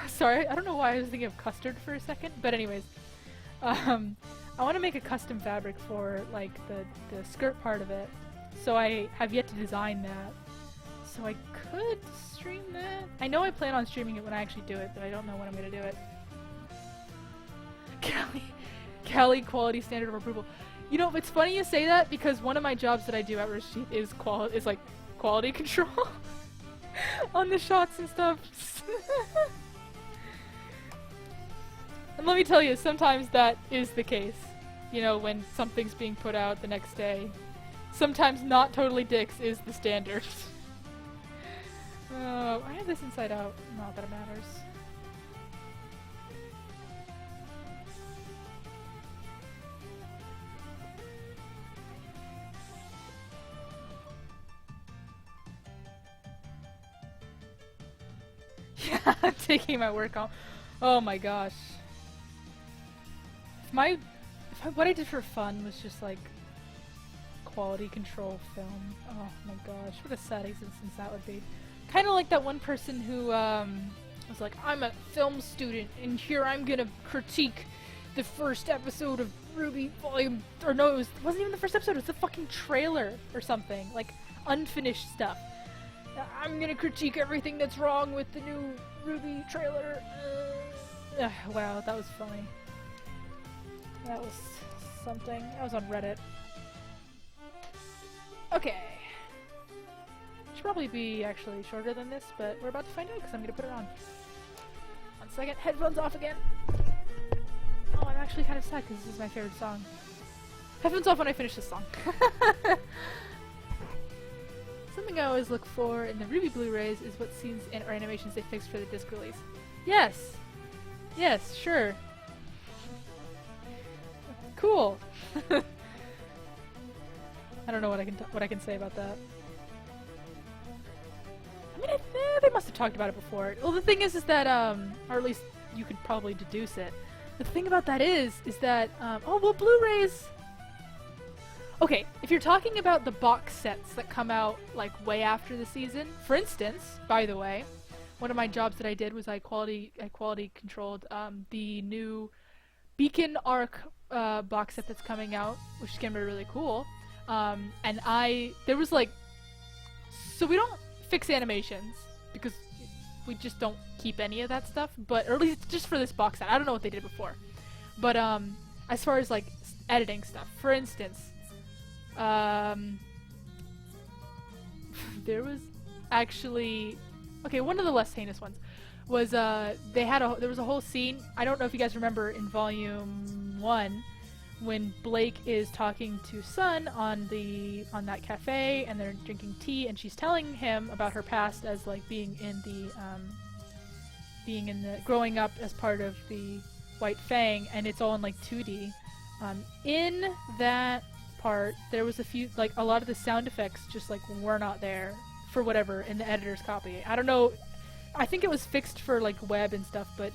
Sorry, I don't know why I was thinking of custard for a second. But anyways, I want to make a custom fabric for like the skirt part of it. So I have yet to design that. So I could stream that. I know I plan on streaming it when I actually do it, but I don't know when I'm gonna do it. Cali quality standard of approval. You know, it's funny you say that because one of my jobs that I do at Rashid is like quality control on the shots and stuff. And let me tell you, sometimes that is the case. You know, when something's being put out the next day, sometimes not totally dicks is the standard. I have this inside out. Not that it matters. Yeah, I'm taking my work off. Oh my gosh. What I did for fun was just like quality control film. Oh my gosh, what a sad existence that would be. Kind of like that one person who was like, I'm a film student and here I'm gonna critique the first episode of Ruby Volume... Or no, it wasn't even the first episode, it was the fucking trailer or something. Like, unfinished stuff. I'm gonna critique everything that's wrong with the new Ruby trailer. Wow, that was funny. That was something. I was on Reddit. Okay. Should probably be actually shorter than this, but we're about to find out because I'm gonna put it on. 1 second. Headphones off again. Oh, I'm actually kind of sad because this is my favorite song. Headphones off when I finish this song. Something I always look for in the Ruby Blu-rays is what scenes or animations they fixed for the disc release. Yes! Yes, sure. Cool! I don't know what I can say about that. I mean, they must have talked about it before. Well, the thing is that, or at least you could probably deduce it. The thing about that is that, oh, well, Blu-rays... Okay, if you're talking about the box sets that come out, like, way after the season, for instance, by the way, one of my jobs that I did was I quality controlled, the new Beacon Arc, box set that's coming out, which is gonna be really cool. And there was, like... So we don't fix animations, because we just don't keep any of that stuff, but, or at least just for this box set. I don't know what they did before. But, as far as, like, editing stuff, for instance, there was actually... Okay, one of the less heinous ones was, there was a whole scene, I don't know if you guys remember in Volume 1, when Blake is talking to Sun on that cafe, and they're drinking tea, and she's telling him about her past as, like, being in the growing up as part of the White Fang, and it's all in, like, 2D. In that part, there was a lot of the sound effects just, like, were not there for whatever in the editor's copy. I don't know, I think it was fixed for, like, web and stuff, but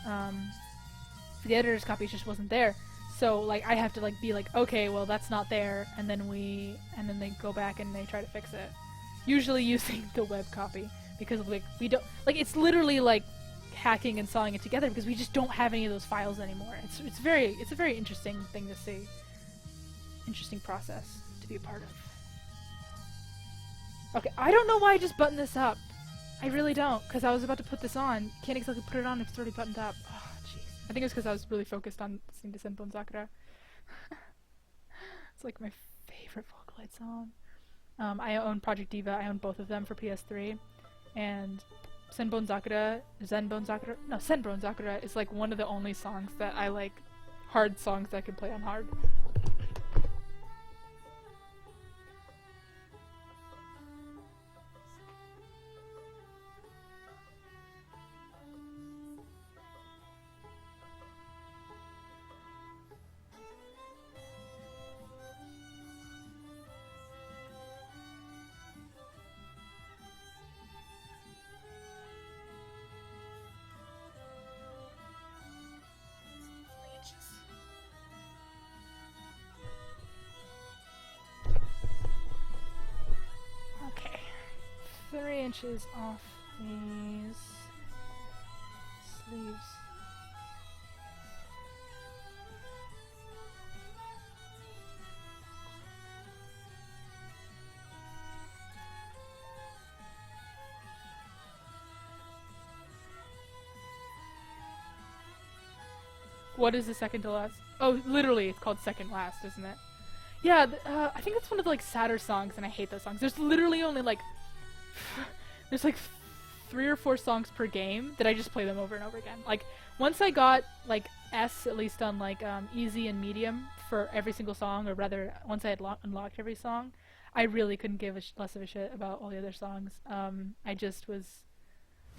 for the editor's copy it just wasn't there. So, like, I have to, like, be like, okay, well, that's not there, and then they go back and they try to fix it. Usually using the web copy, because, like, we don't, like, it's literally, like, hacking and sawing it together because we just don't have any of those files anymore. It's a very interesting thing to see. Interesting process to be a part of. Okay, I don't know why I just buttoned this up. I really don't, because I was about to put this on. Can't exactly put it on if it's already buttoned up. Oh, jeez. I think it was because I was really focused on listening to Senbon Sakura. It's like my favorite Vocaloid song. I own Project Diva. I own both of them for PS3. And Senbon Sakura is like one of the only songs that I like, hard songs that I can play on hard. Okay, 3 inches off these sleeves. What is the second to last? Oh, literally, it's called second last, isn't it? Yeah, I think it's one of the, like, sadder songs, and I hate those songs. There's literally only, like, there's, like, 3 or 4 songs per game that I just play them over and over again. Like, once I got, like, S, at least on, like, easy and medium for every single song, or rather, once I had unlocked every song, I really couldn't give less of a shit about all the other songs. I just was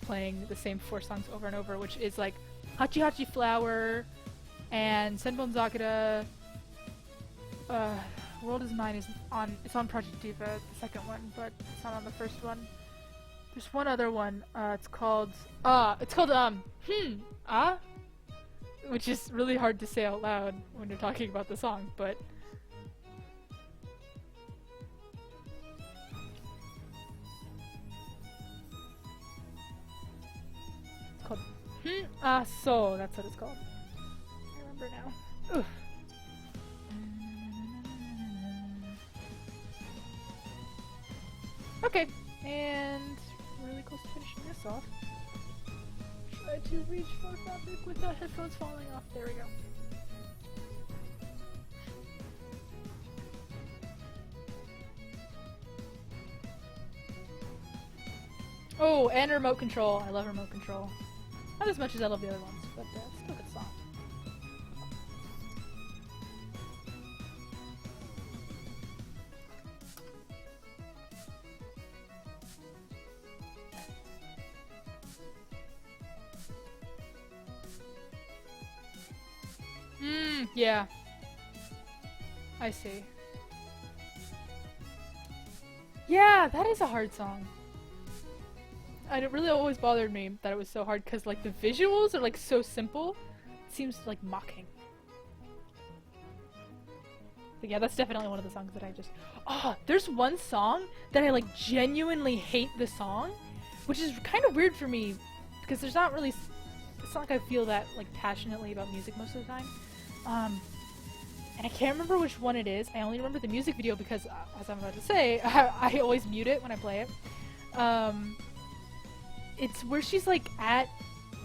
playing the same 4 songs over and over, which is, like, Hachi Hachi Flower, and Senbon Sakura. World is Mine it's on Project Diva, the second one, but it's not on the first one. There's one other one, it's called, which is really hard to say out loud when you're talking about the song, but it's called, so, that's what it's called. I remember now. Oof. Okay, And really close to finishing this off. Try to reach for fabric without headphones falling off. There we go. Oh, and remote control. I love remote control. Not as much as I love the other ones, but still a good song. Yeah. I see. Yeah, that is a hard song. And it really always bothered me that it was so hard because like the visuals are like so simple. It seems like mocking. But yeah, that's definitely one of the songs that I just... Oh, there's one song that I like genuinely hate the song, which is kind of weird for me because there's not really... It's not like I feel that like passionately about music most of the time. And I can't remember which one it is. I only remember the music video because, as I'm about to say, I always mute it when I play it. It's where she's like at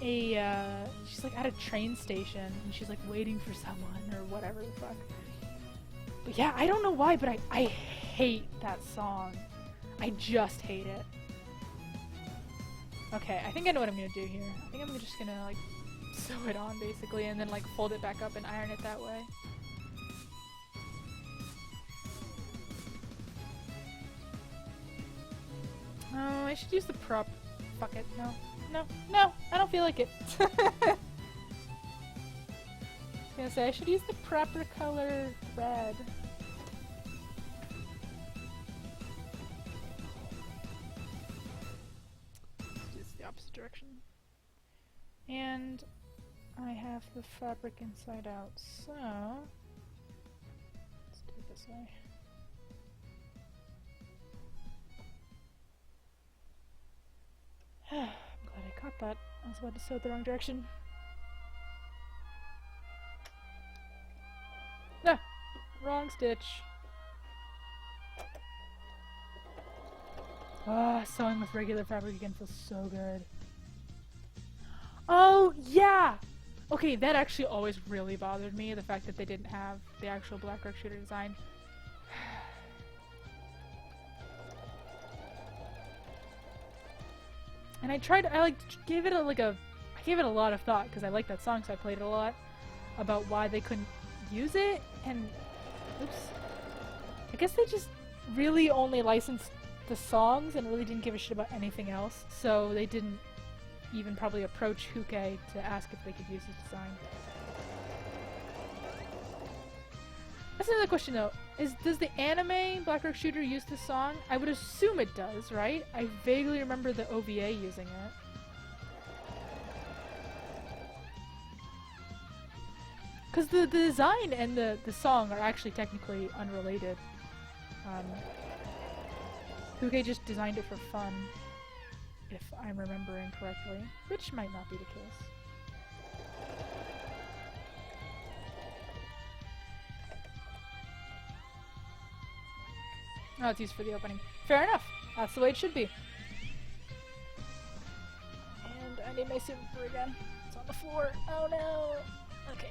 a train station and she's like waiting for someone or whatever the fuck. But yeah, I don't know why, but I hate that song. I just hate it. Okay, I think I know what I'm gonna do here. I think I'm just gonna like sew it on basically and then like fold it back up and iron it that way. Oh, I should use the prop. Fuck it. No, I don't feel like it. I was gonna say, I should use the proper color red. Let's do the opposite direction. And I have the fabric inside out, so let's do it this way. I'm glad I caught that. I was about to sew it the wrong direction. No! Wrong stitch. Ah, sewing with regular fabric again feels so good. Oh, yeah! Okay, that actually always really bothered me, the fact that they didn't have the actual Black Rock Shooter design. And I gave it a lot of thought because I like that song, so I played it a lot about why they couldn't use it, and oops. I guess they just really only licensed the songs and really didn't give a shit about anything else, so they didn't even probably approach Huke to ask if they could use his design. That's another question though. Does the anime Black Rock Shooter use this song? I would assume it does, right? I vaguely remember the OVA using it. Because the design and the song are actually technically unrelated. Huke just designed it for fun, if I'm remembering correctly, which might not be the case. Oh, it's used for the opening. Fair enough. That's the way it should be. And I need my super again. It's on the floor. Oh no! Okay,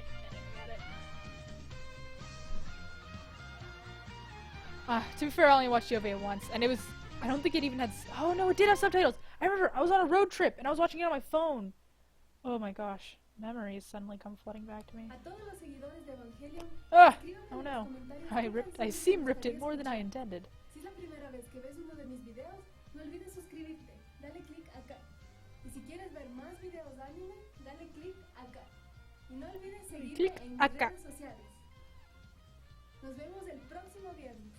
I got it. To be fair, I only watched the OVA once, and it was... I don't think it even had... Oh no, it did have subtitles! I remember, I was on a road trip, and I was watching it on my phone! Oh my gosh. Memories suddenly come flooding back to me. Ah! Oh no. I seem ripped it more than I intended. Si es la primera vez que ves uno de mis videos, no olvides suscribirte. Dale click acá. Y si quieres ver más videos de anime, dale click acá. Y no olvides seguirme en mis redes sociales. Nos vemos el próximo viernes.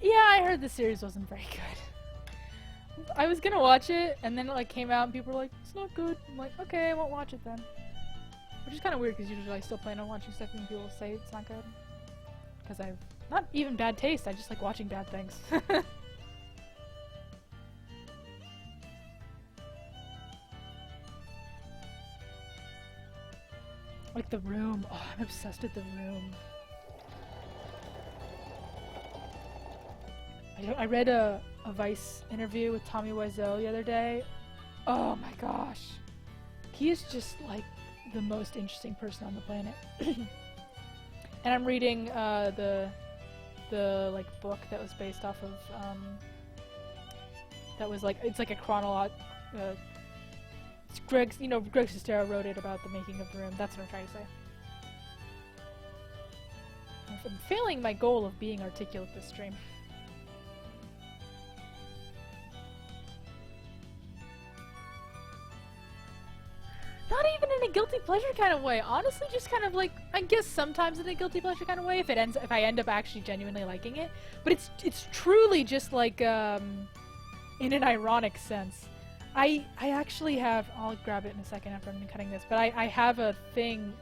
Yeah, I heard the series wasn't very good. I was gonna watch it, and then it like came out, and people were like, "It's not good." I'm like, "Okay, I won't watch it then." Which is kind of weird because usually I still plan on watching stuff and people say it's not good. Because I've not even bad taste, I just like watching bad things. Like The Room. Oh, I'm obsessed with The Room. I read a Vice interview with Tommy Wiseau the other day. Oh my gosh. He is just like the most interesting person on the planet. And I'm reading the like book that was based off of that was like, it's like a Greg Sestero wrote it about the making of The Room. That's what I'm trying to say. I'm failing my goal of being articulate this stream. Not even in a guilty pleasure kind of way. Honestly, just kind of like, I guess sometimes in a guilty pleasure kind of way if I end up actually genuinely liking it. But it's truly just like in an ironic sense. I actually have, I'll grab it in a second after I'm done cutting this, but I have a thing,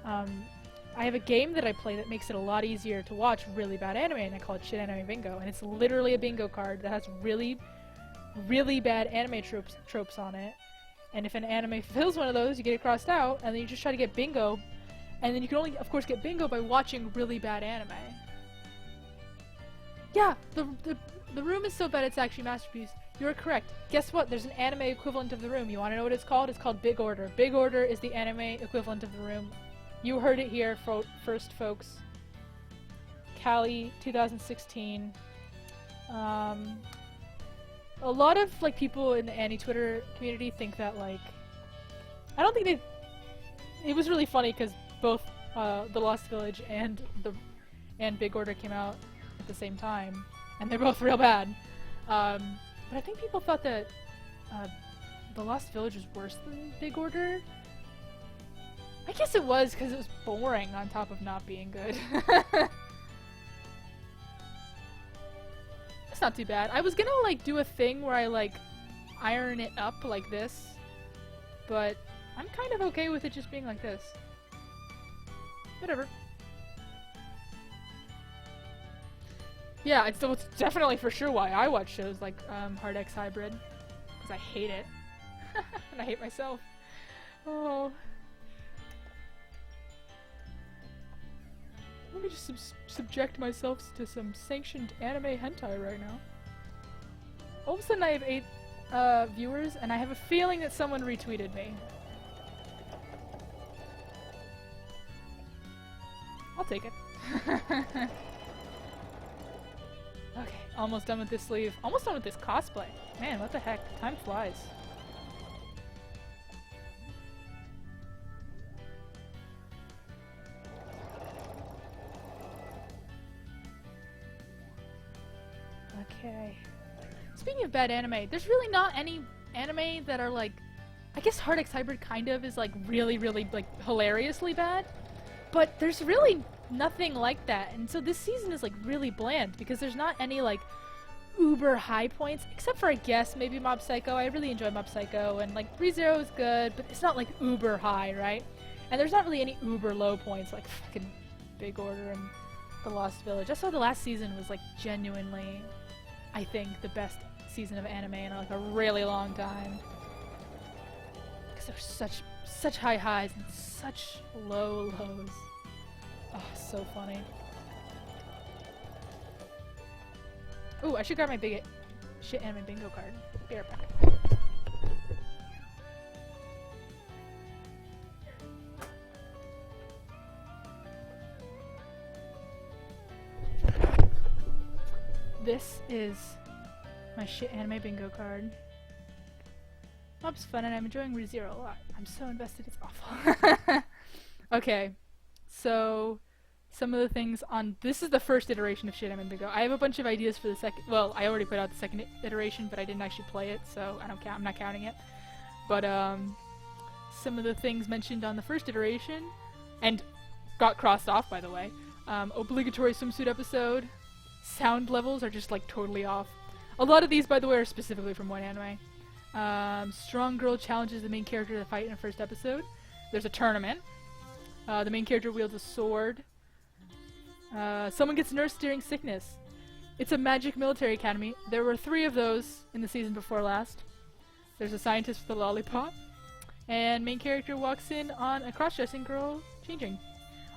I have a game that I play that makes it a lot easier to watch really bad anime, and I call it Shit Anime Bingo, and it's literally a bingo card that has really, really bad anime tropes on it, and if an anime fulfills one of those, you get it crossed out, and then you just try to get bingo, and then you can only, of course, get bingo by watching really bad anime. Yeah, the Room is so bad it's actually masterpiece. You're correct. Guess what? There's an anime equivalent of The Room. You want to know what it's called? It's called Big Order. Big Order is the anime equivalent of The Room. You heard it here first, folks. Cali, 2016. A lot of like people in the anti-Twitter community think that like, I don't think they. It was really funny because both The Lost Village and Big Order came out at the same time, and they're both real bad. But I think people thought that The Lost Village was worse than Big Order. I guess it was because it was boring on top of not being good. That's not too bad. I was gonna like do a thing where I like iron it up like this, but I'm kind of okay with it just being like this. Whatever. Yeah, it's definitely for sure why I watch shows like Hard X Hybrid, because I hate it. And I hate myself. Oh. Let me just subject myself to some sanctioned anime hentai right now. All of a sudden I have 8 viewers, and I have a feeling that someone retweeted me. I'll take it. Okay, almost done with this sleeve. Almost done with this cosplay. Man, what the heck? Time flies. Okay. Speaking of bad anime, there's really not any anime that are like... I guess Hard X Hybrid kind of is like really, like hilariously bad. But there's really nothing like that, and so this season is like really bland because there's not any like uber high points, except for I guess maybe Mob Psycho. I really enjoy Mob Psycho, and like ReZero is good, but it's not like uber high, right? And there's not really any uber low points like fucking Big Order and The Lost Village. I saw the last season was like genuinely, I think, the best season of anime in like a really long time. Because there's such high highs and such low lows. Oh, so funny. Ooh, I should grab my big shit anime bingo card. Be right back. This is my shit anime bingo card. Mob's fun and I'm enjoying ReZero a lot. I'm so invested, it's awful. Okay, so some of the things on this is the first iteration of Shit Anime Bingo. I have a bunch of ideas for the second. Well, I already put out the second iteration, but I didn't actually play it, so I don't count. I'm not counting it. But some of the things mentioned on the first iteration, and got crossed off by the way. Obligatory swimsuit episode. Sound levels are just like totally off. A lot of these, by the way, are specifically from one anime. Strong girl challenges the main character to fight in the first episode. There's a tournament. The main character wields a sword. Someone gets nursed during sickness. It's a magic military academy. There were 3 of those in the season before last. There's a scientist with a lollipop. And main character walks in on a cross-dressing girl changing.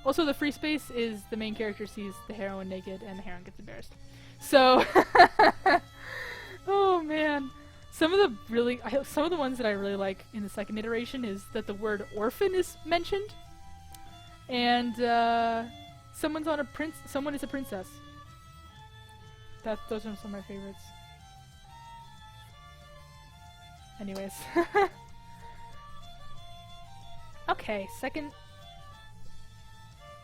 Also, the free space is the main character sees the heroine naked and the heroine gets embarrassed. So, oh man. Some of the ones that I really like in the second iteration is that the word orphan is mentioned. And someone is a princess. Those are some of my favorites. Anyways. Okay, second.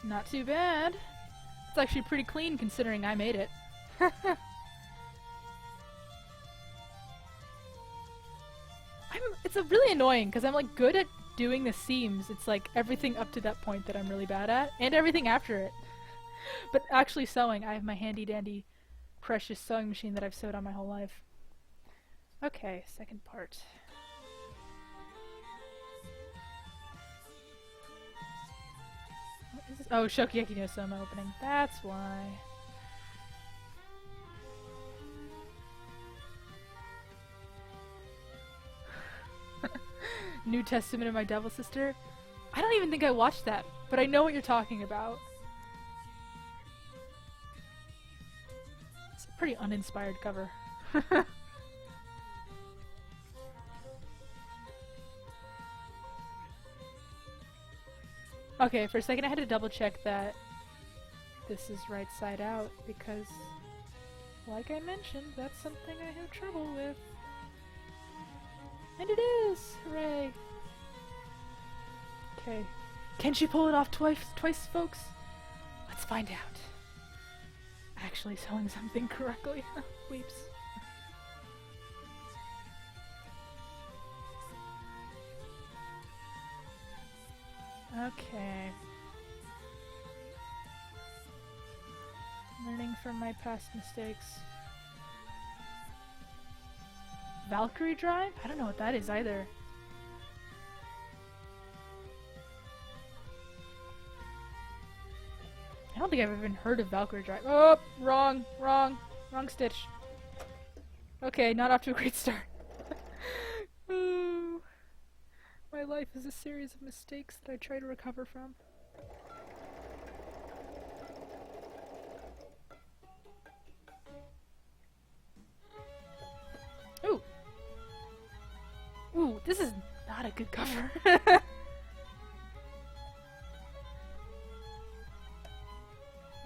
Not too bad. It's actually pretty clean considering I made it. It's really annoying because I'm like good at doing the seams. It's like everything up to that point that I'm really bad at, and everything after it. But actually sewing, I have my handy dandy precious sewing machine that I've sewed on my whole life. Okay, second part. What is this? Oh, Shokugeki no Soma opening. That's why. New Testament of My Devil Sister? I don't even think I watched that, but I know what you're talking about. It's a pretty uninspired cover. Okay, for a second I had to double check that this is right side out because, like I mentioned, that's something I have trouble with. And it is! Hooray! Okay. Can she pull it off twice, folks? Let's find out. Actually sewing something correctly. Weeps. Okay. Learning from my past mistakes. Valkyrie Drive? I don't know what that is either. I don't think I've even heard of Valkyrie Drive. Oh, wrong stitch. Okay, not off to a great start. Ooh. My life is a series of mistakes that I try to recover from. Ooh! Ooh, this is not a good cover. I'm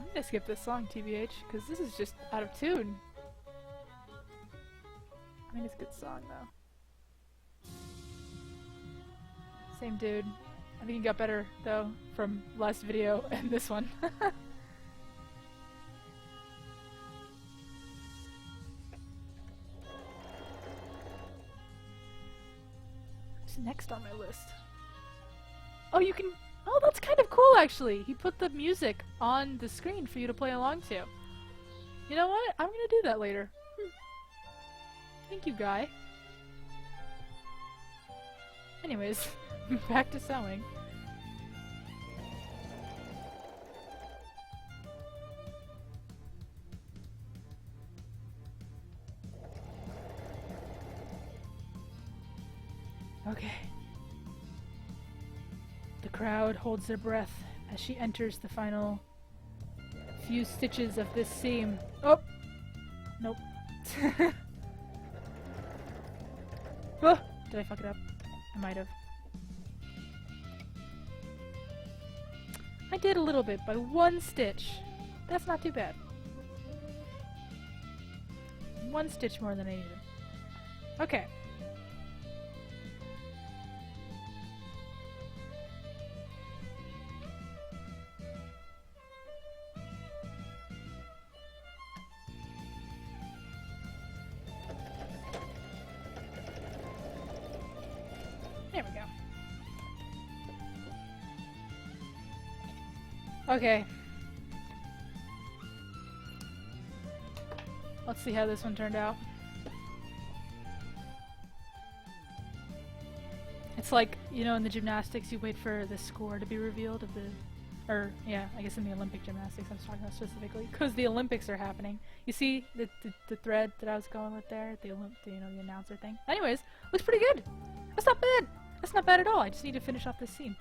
gonna skip this song, TBH, because this is just out of tune. I mean, it's a good song, though. Same dude. I think he got better, though, from last video and this one. What's next on my list? Oh, you can... Oh, that's kind of cool, actually! He put the music on the screen for you to play along to. You know what? I'm gonna do that later. Thank you, guy. Anyways, back to sewing. Okay. The crowd holds their breath as she enters the final few stitches of this seam. Oh! Nope. Oh! Did I fuck it up? I might have. I did a little bit by one stitch. That's not too bad. One stitch more than I needed. Okay. There we go. Okay. Let's see how this one turned out. It's like, you know, in the gymnastics you wait for the score to be revealed of the Or, yeah, I guess in the Olympic gymnastics I was talking about specifically. Because the Olympics are happening. You see the thread that I was going with there? The announcer thing? Anyways, looks pretty good! That's not bad! That's not bad at all, I just need to finish off this scene.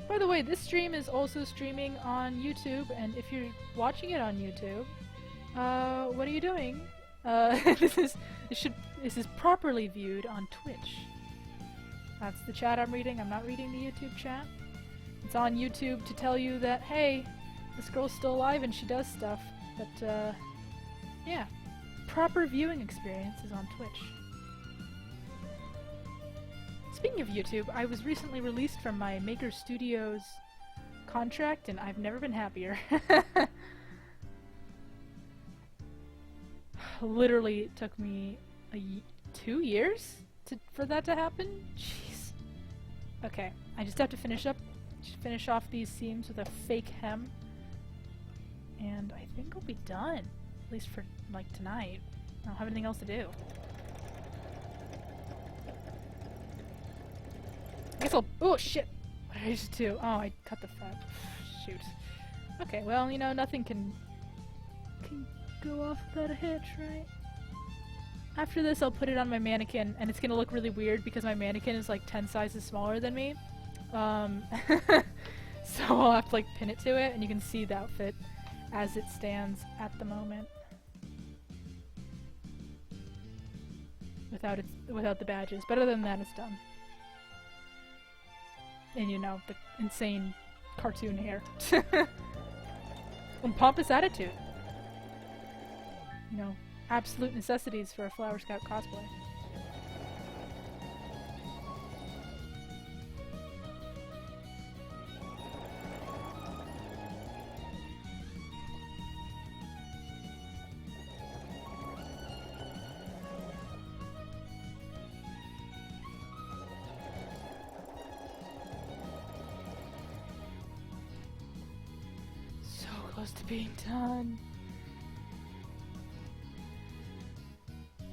By the way, this stream is also streaming on YouTube, and if you're watching it on YouTube, what are you doing? This is properly viewed on Twitch. That's the chat I'm reading. I'm not reading the YouTube chat. It's on YouTube to tell you that, hey, this girl's still alive and she does stuff. But, yeah. Proper viewing experience is on Twitch. Speaking of YouTube, I was recently released from my Maker Studios contract, and I've never been happier. Literally, it took me 2 years for that to happen? Jeez. Okay, I just have to finish off these seams with a fake hem, and I think I'll be done. At least for, like, tonight. I don't have anything else to do. I guess I'll— oh shit! What did I just do? Oh, I cut the fat. Shoot. Okay, well, you know, nothing can go off without a hitch, right? After this, I'll put it on my mannequin, and it's gonna look really weird because my mannequin is like 10 sizes smaller than me. So I'll have to like pin it to it, and you can see the outfit as it stands at the moment. Without the badges. But other than that, it's done. And you know, the insane cartoon hair. And pompous attitude. You know, absolute necessities for a Flower Scout cosplay. Close to being done.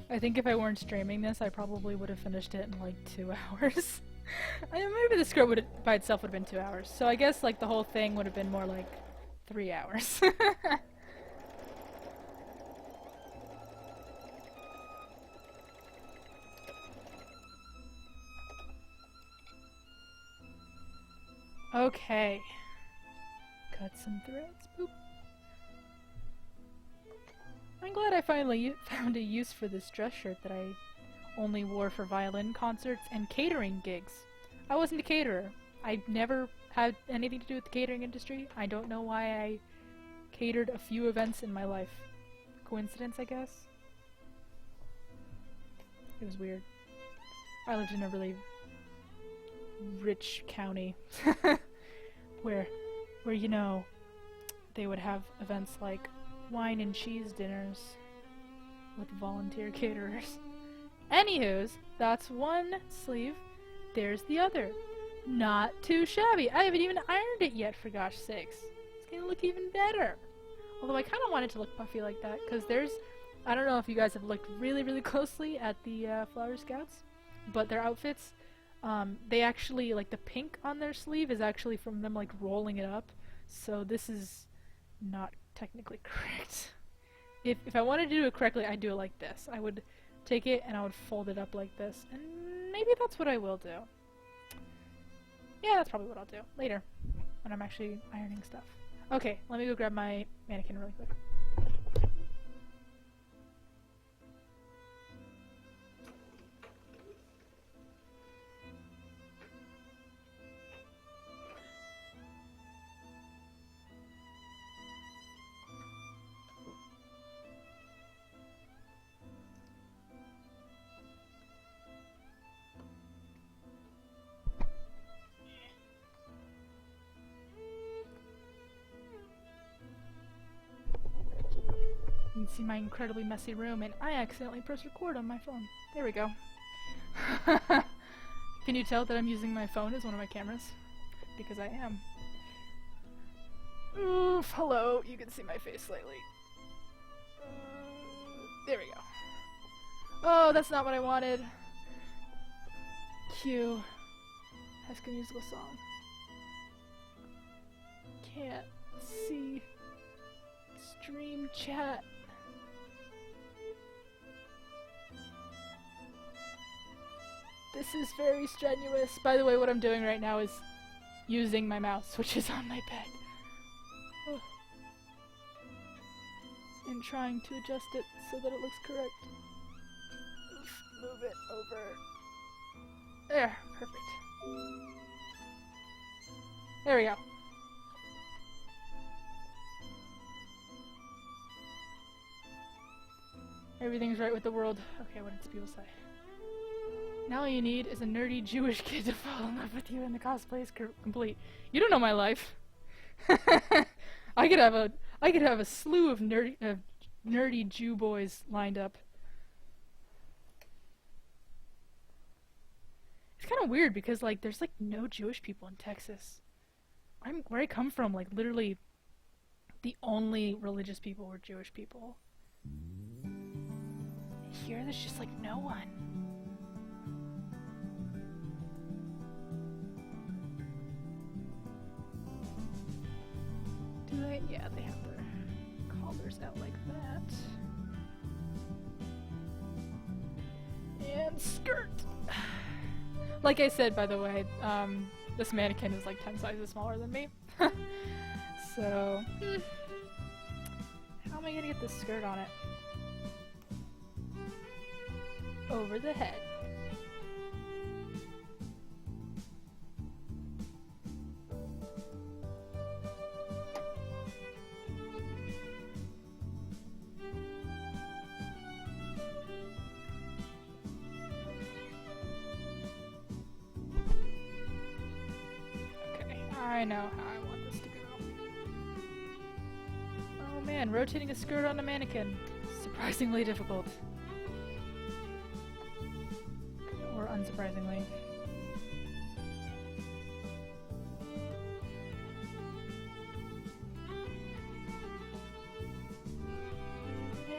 I think if I weren't streaming this, I probably would have finished it in like 2 hours. I mean, maybe the script would by itself would have been 2 hours. So I guess like the whole thing would have been more like 3 hours. Okay. Cut some threads. Boop. I'm glad I finally found a use for this dress shirt that I only wore for violin concerts and catering gigs. I wasn't a caterer. I never had anything to do with the catering industry. I don't know why I catered a few events in my life. Coincidence, I guess? It was weird. I lived in a really rich county where you know, they would have events like wine and cheese dinners with volunteer caterers. Anywho's, that's one sleeve. There's the other. Not too shabby. I haven't even ironed it yet, for gosh sakes. It's gonna look even better. Although I kind of want it to look puffy like that, because there's— I don't know if you guys have looked really, really closely at the Flower Scouts, but their outfits, they actually, like, the pink on their sleeve is actually from them, like, rolling it up. So this is not technically correct. If I wanted to do it correctly, I'd do it like this. I would take it and I would fold it up like this. And maybe that's what I will do. Yeah, that's probably what I'll do later, when I'm actually ironing stuff. Okay, let me go grab my mannequin really quick. You can see my incredibly messy room, and I accidentally pressed record on my phone. There we go. Can you tell that I'm using my phone as one of my cameras? Because I am. Oof, hello. You can see my face slightly. There we go. Oh, that's not what I wanted. Cue. High School Musical song. Can't see. Stream chat. This is very strenuous. By the way, what I'm doing right now is using my mouse, which is on my bed. Ugh. And trying to adjust it so that it looks correct. Move it over. There, perfect. There we go. Everything's right with the world. Okay, what did people say? Now all you need is a nerdy Jewish kid to fall in love with you and the cosplay is complete. You don't know my life. I could have a slew of nerdy Jew boys lined up. It's kind of weird because like there's like no Jewish people in Texas. Where I come from, like literally the only religious people were Jewish people. Here there's just like no one. Do they? Yeah, they have their collars out like that. And skirt! Like I said, by the way, this mannequin is like 10 sizes smaller than me. So, how am I gonna get this skirt on it? Over the head. I know how I want this to go. Oh man, rotating a skirt on a mannequin. Surprisingly difficult. Or unsurprisingly.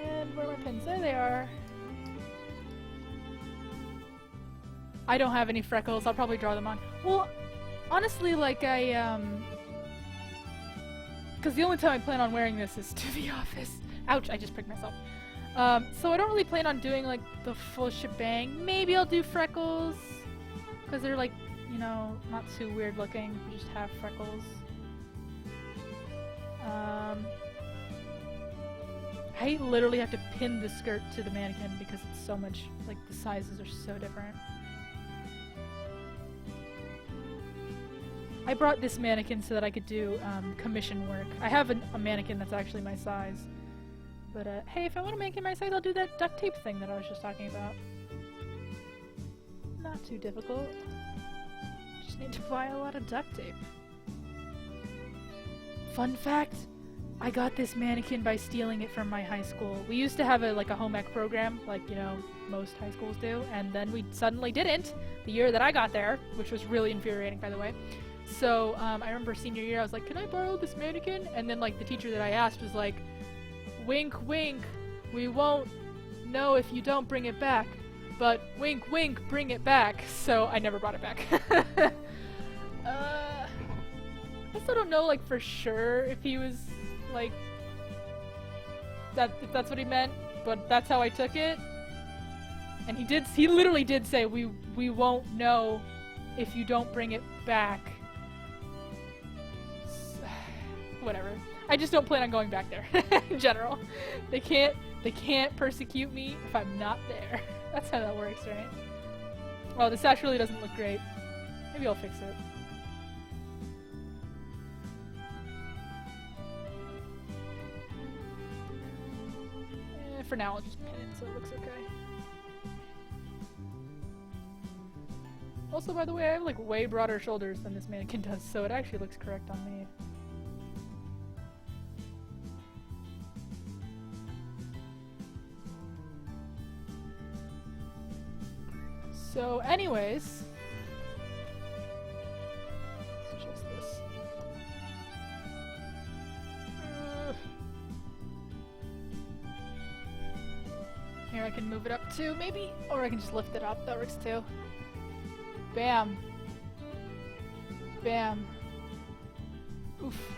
And where are my pins? There they are. I don't have any freckles. I'll probably draw them on. Well, honestly, like because the only time I plan on wearing this is to the office. Ouch, I just pricked myself. So I don't really plan on doing like the full shebang. Maybe I'll do freckles, because they're like, you know, not too weird looking. You just have freckles. I literally have to pin the skirt to the mannequin because it's so much, like the sizes are so different. I brought this mannequin so that I could do commission work. I have a mannequin that's actually my size. But hey, if I want to make it my size, I'll do that duct tape thing that I was just talking about. Not too difficult. Just need to buy a lot of duct tape. Fun fact, I got this mannequin by stealing it from my high school. We used to have a home ec program, like, you know, most high schools do, and then we suddenly didn't the year that I got there, which was really infuriating, by the way. So, I remember senior year, I was like, can I borrow this mannequin? And then, like, the teacher that I asked was like, wink, wink, we won't know if you don't bring it back. But, wink, wink, bring it back. So, I never brought it back. I still don't know, like, for sure if he was, like, if that's what he meant, but that's how I took it. And he literally did say, we won't know if you don't bring it back. Whatever. I just don't plan on going back there in general. They can't persecute me if I'm not there. That's how that works, right? Well, the sash really doesn't look great. Maybe I'll fix it. For now, I'll just pin it so it looks okay. Also, by the way, I have like way broader shoulders than this mannequin does, so it actually looks correct on me. So, anyways, it's just this. Here, I can move it up too, maybe? Or I can just lift it up. That works too. Bam. Bam. Oof.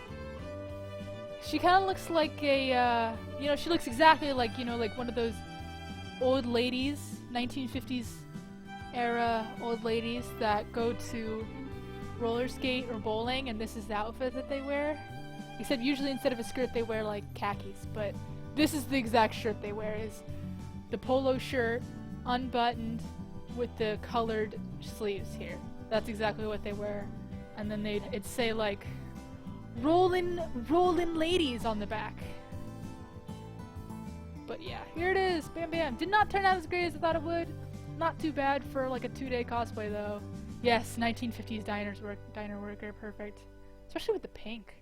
She kind of looks like a, you know, she looks exactly like, you know, like one of those old ladies, 1950s era old ladies that go to roller skate or bowling, and this is the outfit that they wear. Except usually instead of a skirt they wear like khakis, but this is the exact shirt they wear, is the polo shirt, unbuttoned, with the colored sleeves here. That's exactly what they wear. And then it'd say like, rollin' ladies on the back. But yeah, here it is, bam bam. Did not turn out as great as I thought it would. Not too bad for like a 2-day cosplay though. Yes, 1950s diner worker, perfect. Especially with the pink.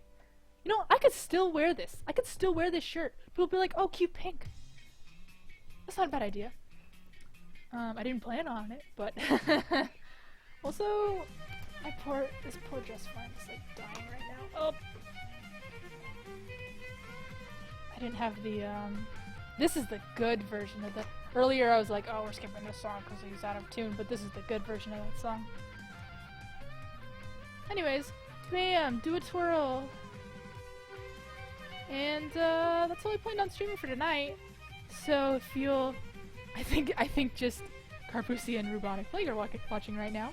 You know, I could still wear this. I could still wear this shirt. People would be like, oh, cute pink. That's not a bad idea. I didn't plan on it, but also, this poor dress friend is like dying right now. Oh, I didn't have the this is the good version of the. Earlier I was like, oh, we're skipping this song because he's out of tune, but this is the good version of that song. Anyways, bam, do a twirl. And that's all I planned on streaming for tonight. So if you'll, I think just Carpusi and Rubonic Plague are watching right now.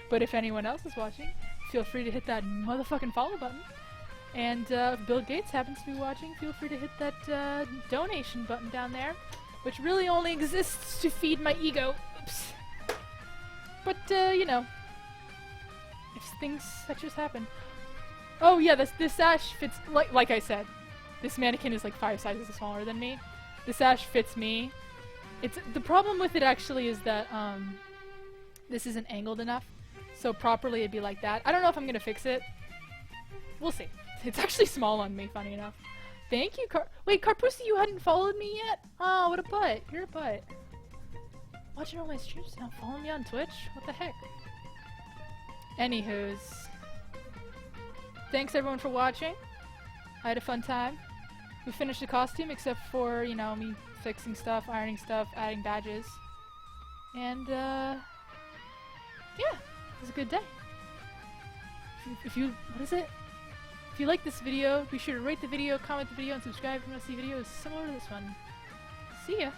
But if anyone else is watching, feel free to hit that motherfucking follow button. And if Bill Gates happens to be watching, feel free to hit that donation button down there, which really only exists to feed my ego. Oops. But you know, if things such as happen. Oh yeah, this sash fits like I said. This mannequin is like 5 sizes smaller than me. The sash fits me. It's the problem with it actually is that this isn't angled enough. So properly it'd be like that. I don't know if I'm gonna fix it. We'll see. It's actually small on me, funny enough. Thank you, Wait, Carpusi, you hadn't followed me yet? Oh, what a butt. You're a butt. Watching all my streams now, following me on Twitch? What the heck? Anywho's. Thanks everyone for watching. I had a fun time. We finished the costume except for, you know, me fixing stuff, ironing stuff, adding badges. And, yeah. It was a good day. If you what is it? If you like this video, be sure to rate the video, comment the video, and subscribe if you want to see videos similar to this one. See ya!